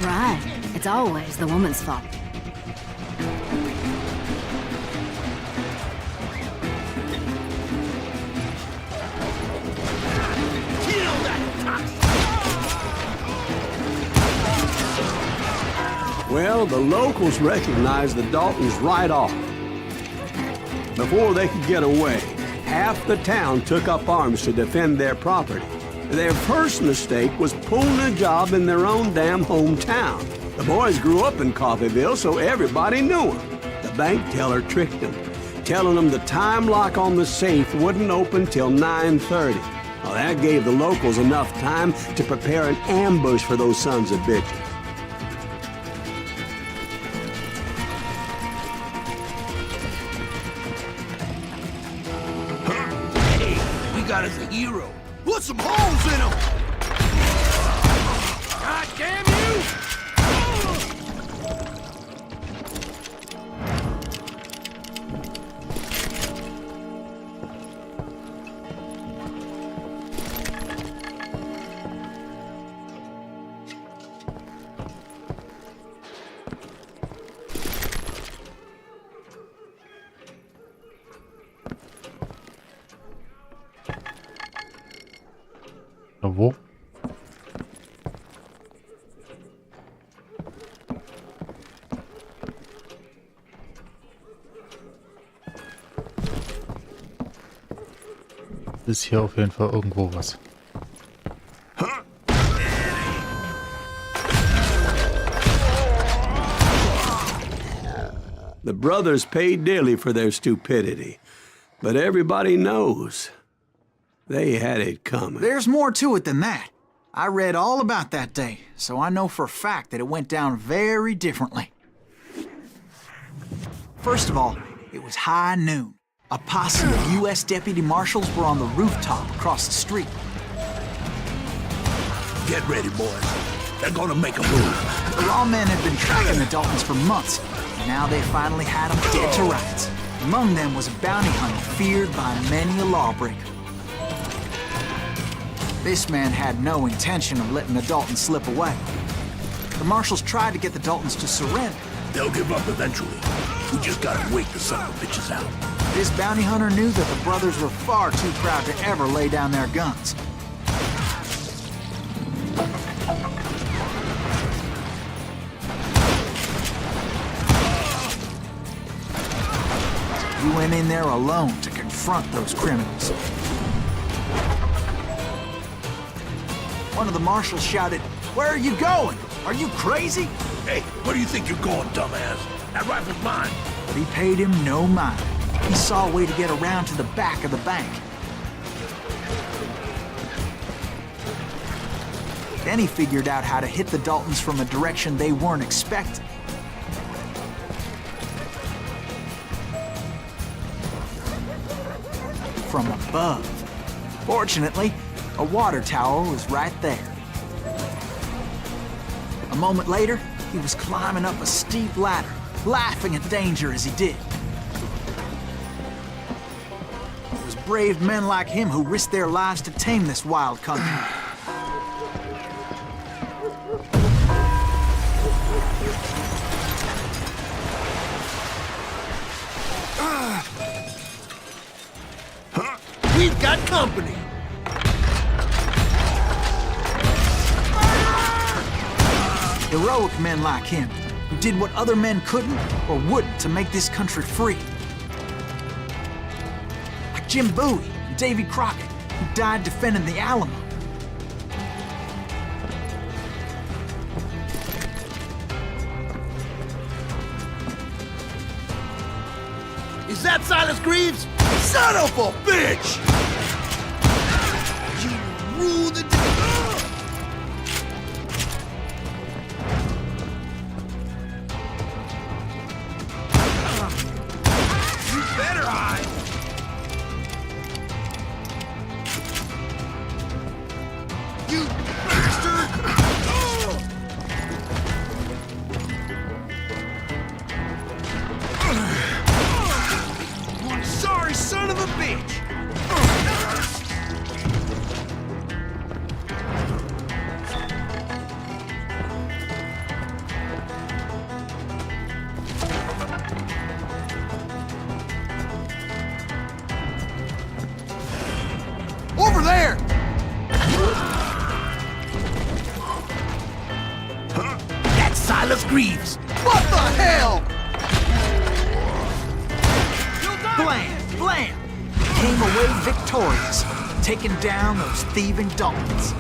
Right. It's always the woman's fault. Well, the locals recognized the Daltons right off. Before they could get away, half the town took up arms to defend their property. Their first mistake was pulling a job in their own damn hometown. The boys grew up in Coffeeville, so everybody knew them. The bank teller tricked them. telling them the time lock on the safe wouldn't open till 9:30. Well, that gave the locals enough time to prepare an ambush for those sons of bitches. Hey, we got us a hero. Put some holes in him! God damn you! Wo? Ist hier auf jeden Fall irgendwo was. The brothers paid dearly for their stupidity, but everybody knows they had it coming. There's more to it than that. I read all about that day, so I know for a fact that it went down very differently. First of all, it was high noon. A posse of U.S. deputy marshals were on the rooftop across the street. Get ready, boys. They're gonna make a move. The lawmen had been tracking the Daltons for months, and now they finally had them dead to rights. Among them was a bounty hunter feared by many a lawbreaker. This man had no intention of letting the Daltons slip away. The marshals tried to get the Daltons to surrender. They'll give up eventually. We just gotta wait the son of bitches out. This bounty hunter knew that the brothers were far too proud to ever lay down their guns. He went in there alone to confront those criminals. One of the marshals shouted, "Where are you going? Are you crazy?" Hey, where do you think you're going, dumbass? That rifle's mine. But he paid him no mind. He saw a way to get around to the back of the bank. Then he figured out how to hit the Daltons from a direction they weren't expecting. From above. Fortunately, a water tower was right there. A moment later, he was climbing up a steep ladder, laughing at danger as he did. It was brave men like him who risked their lives to tame this wild country. We've got company. Heroic men like him, who did what other men couldn't or wouldn't to make this country free. Like Jim Bowie and Davy Crockett, who died defending the Alamo. Is that Silas Greaves? Son of a bitch! You rule the day. You better hide. You bastard! One sorry son of a bitch! Over there! That's Silas Greaves! What the hell? Blam! Blam! Came away victorious, taking down those thieving Daltons.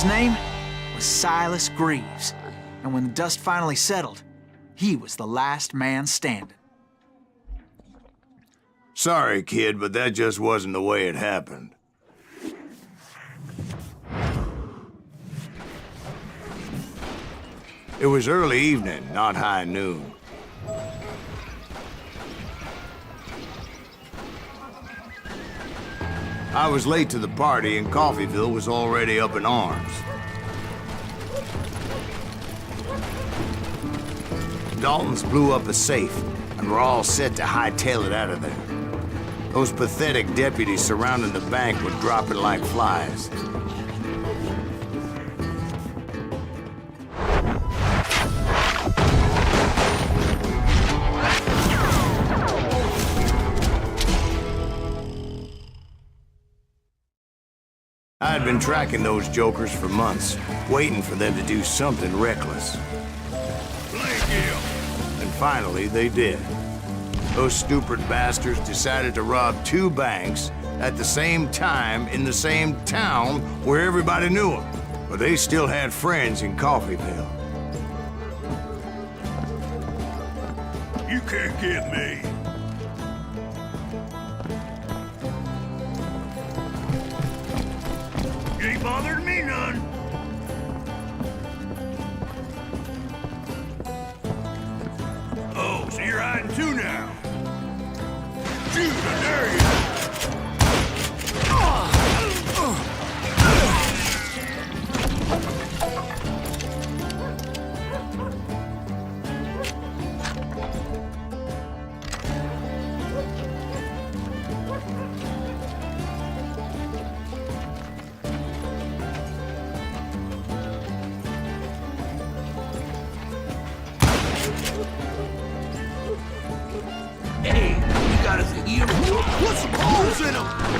His name was Silas Greaves, and when the dust finally settled, he was the last man standing. Sorry, kid, but that just wasn't the way it happened. It was early evening, not high noon. I was late to the party and Coffeyville was already up in arms. Daltons blew up a safe and were all set to hightail it out of there. Those pathetic deputies surrounding the bank were dropping like flies. I had been tracking those jokers for months, waiting for them to do something reckless. And finally, they did. Those stupid bastards decided to rob 2 banks at the same time in the same town where everybody knew them. But they still had friends in Coffeyville. You can't get me. You ain't bothering me none. Oh, so you're hiding too now. Shoot, I dare you.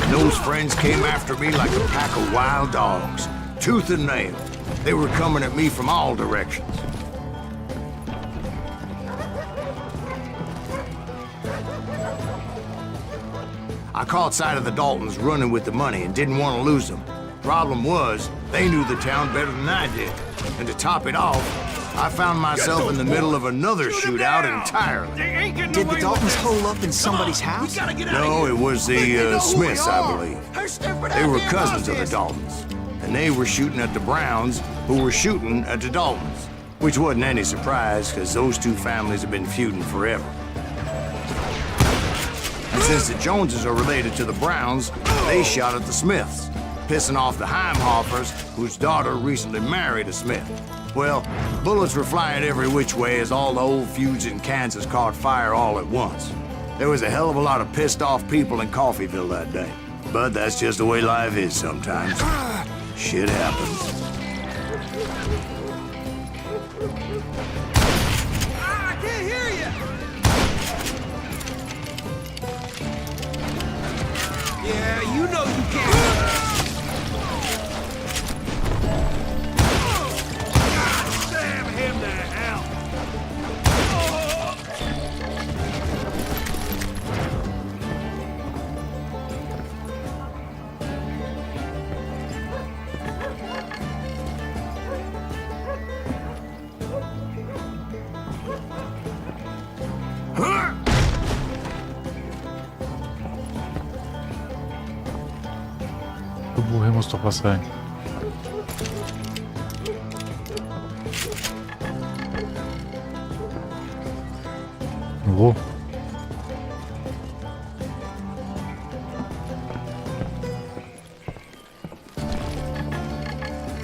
Those friends came after me like a pack of wild dogs, tooth and nail. They were coming at me from all directions. I caught sight of the Daltons running with the money and didn't want to lose them. Problem was, they knew the town better than I did. And to top it off, I found myself in the middle of another shootout entirely. Did the Daltons hole up in somebody's house? No, it was the Smiths, I believe. They were cousins of the Daltons, and they were shooting at the Browns, who were shooting at the Daltons, which wasn't any surprise, because those 2 families have been feuding forever. And since the Joneses are related to the Browns, they shot at the Smiths, pissing off the Heimhoffers, whose daughter recently married a Smith. Well, bullets were flying every which way as all the old feuds in Kansas caught fire all at once. There was a hell of a lot of pissed off people in Coffeyville that day. But that's just the way life is sometimes. Shit happens. I can't hear you! Yeah, you know you can't. Irgendwoher muss doch was sein. Wo?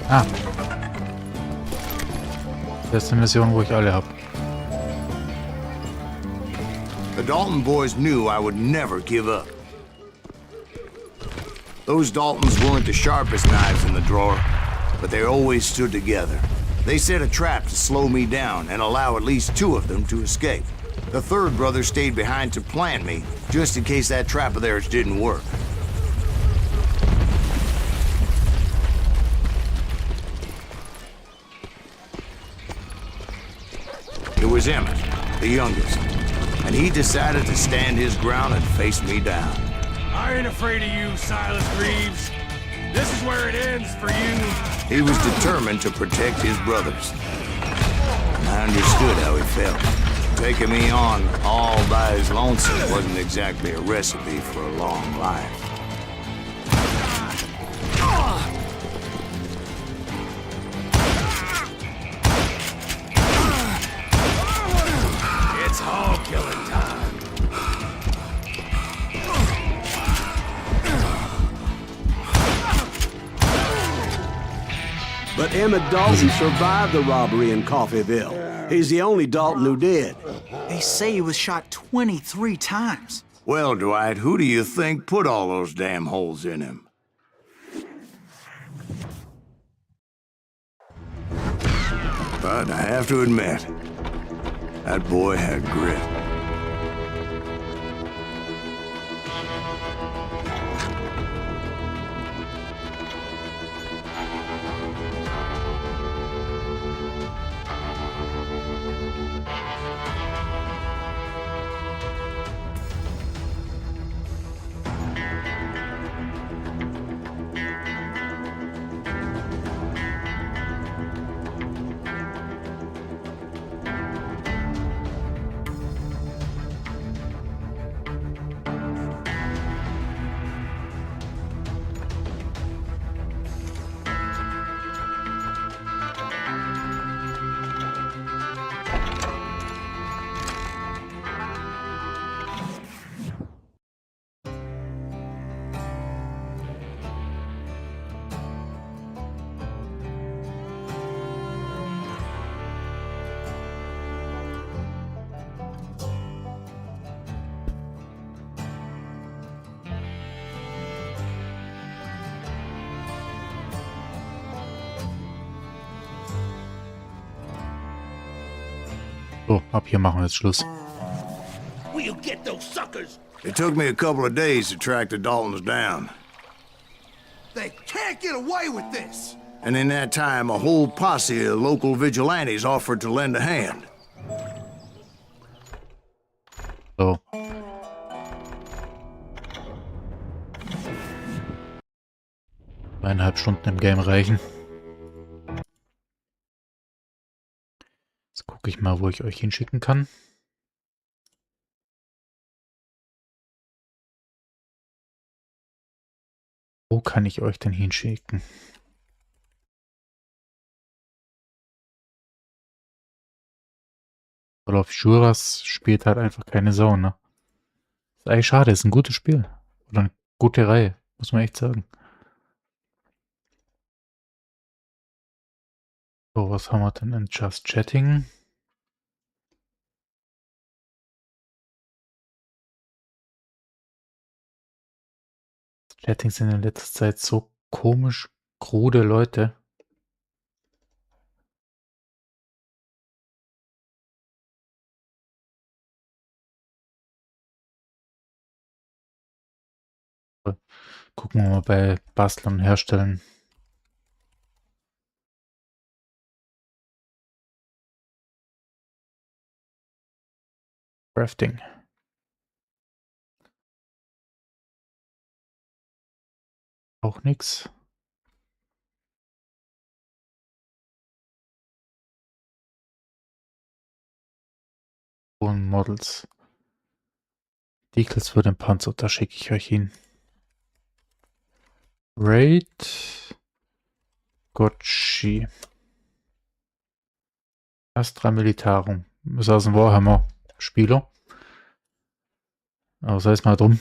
Ah. Das ist eine Mission, wo ich alle habe. The Dalton boys knew I would never give up. Those Daltons weren't the sharpest knives in the drawer, but they always stood together. They set a trap to slow me down and allow at least 2 of them to escape. The 3rd brother stayed behind to plant me, just in case that trap of theirs didn't work. It was Emmett, the youngest, and he decided to stand his ground and face me down. I ain't afraid of you, Silas Greaves. This is where it ends for you. He was determined to protect his brothers. And I understood how he felt. Taking me on all by his lonesome wasn't exactly a recipe for a long life. It's hog killing time. But Emmett Dalton survived the robbery in Coffeyville. He's the only Dalton who did. They say he was shot 23 times. Well, Dwight, who do you think put all those damn holes in him? But I have to admit, that boy had grit. So, ab hier machen wir jetzt Schluss. We'll get those suckers. It took me a couple of days to track the Daltons down. They can't get away with this! And in that time, a whole posse of local vigilantes offered to lend a hand. So. Eineinhalb Stunden im Game reichen. Jetzt gucke ich mal, wo ich euch hinschicken kann. Wo kann ich euch denn hinschicken? Call of Juras spielt halt einfach keine Sau, ne? Ist eigentlich schade, ist ein gutes Spiel. Oder eine gute Reihe, muss man echt sagen. So, was haben wir denn in Just Chatting? Chatting sind in letzter Zeit so komisch krude Leute. Gucken wir mal bei Basteln und Herstellen. Crafting. Auch nix. Und Models. Decals für den Panzer, da schicke ich euch hin. Raid. Gotchi. Astra Militarum. Ist aus dem Warhammer Spieler. Aber sei es mal drum.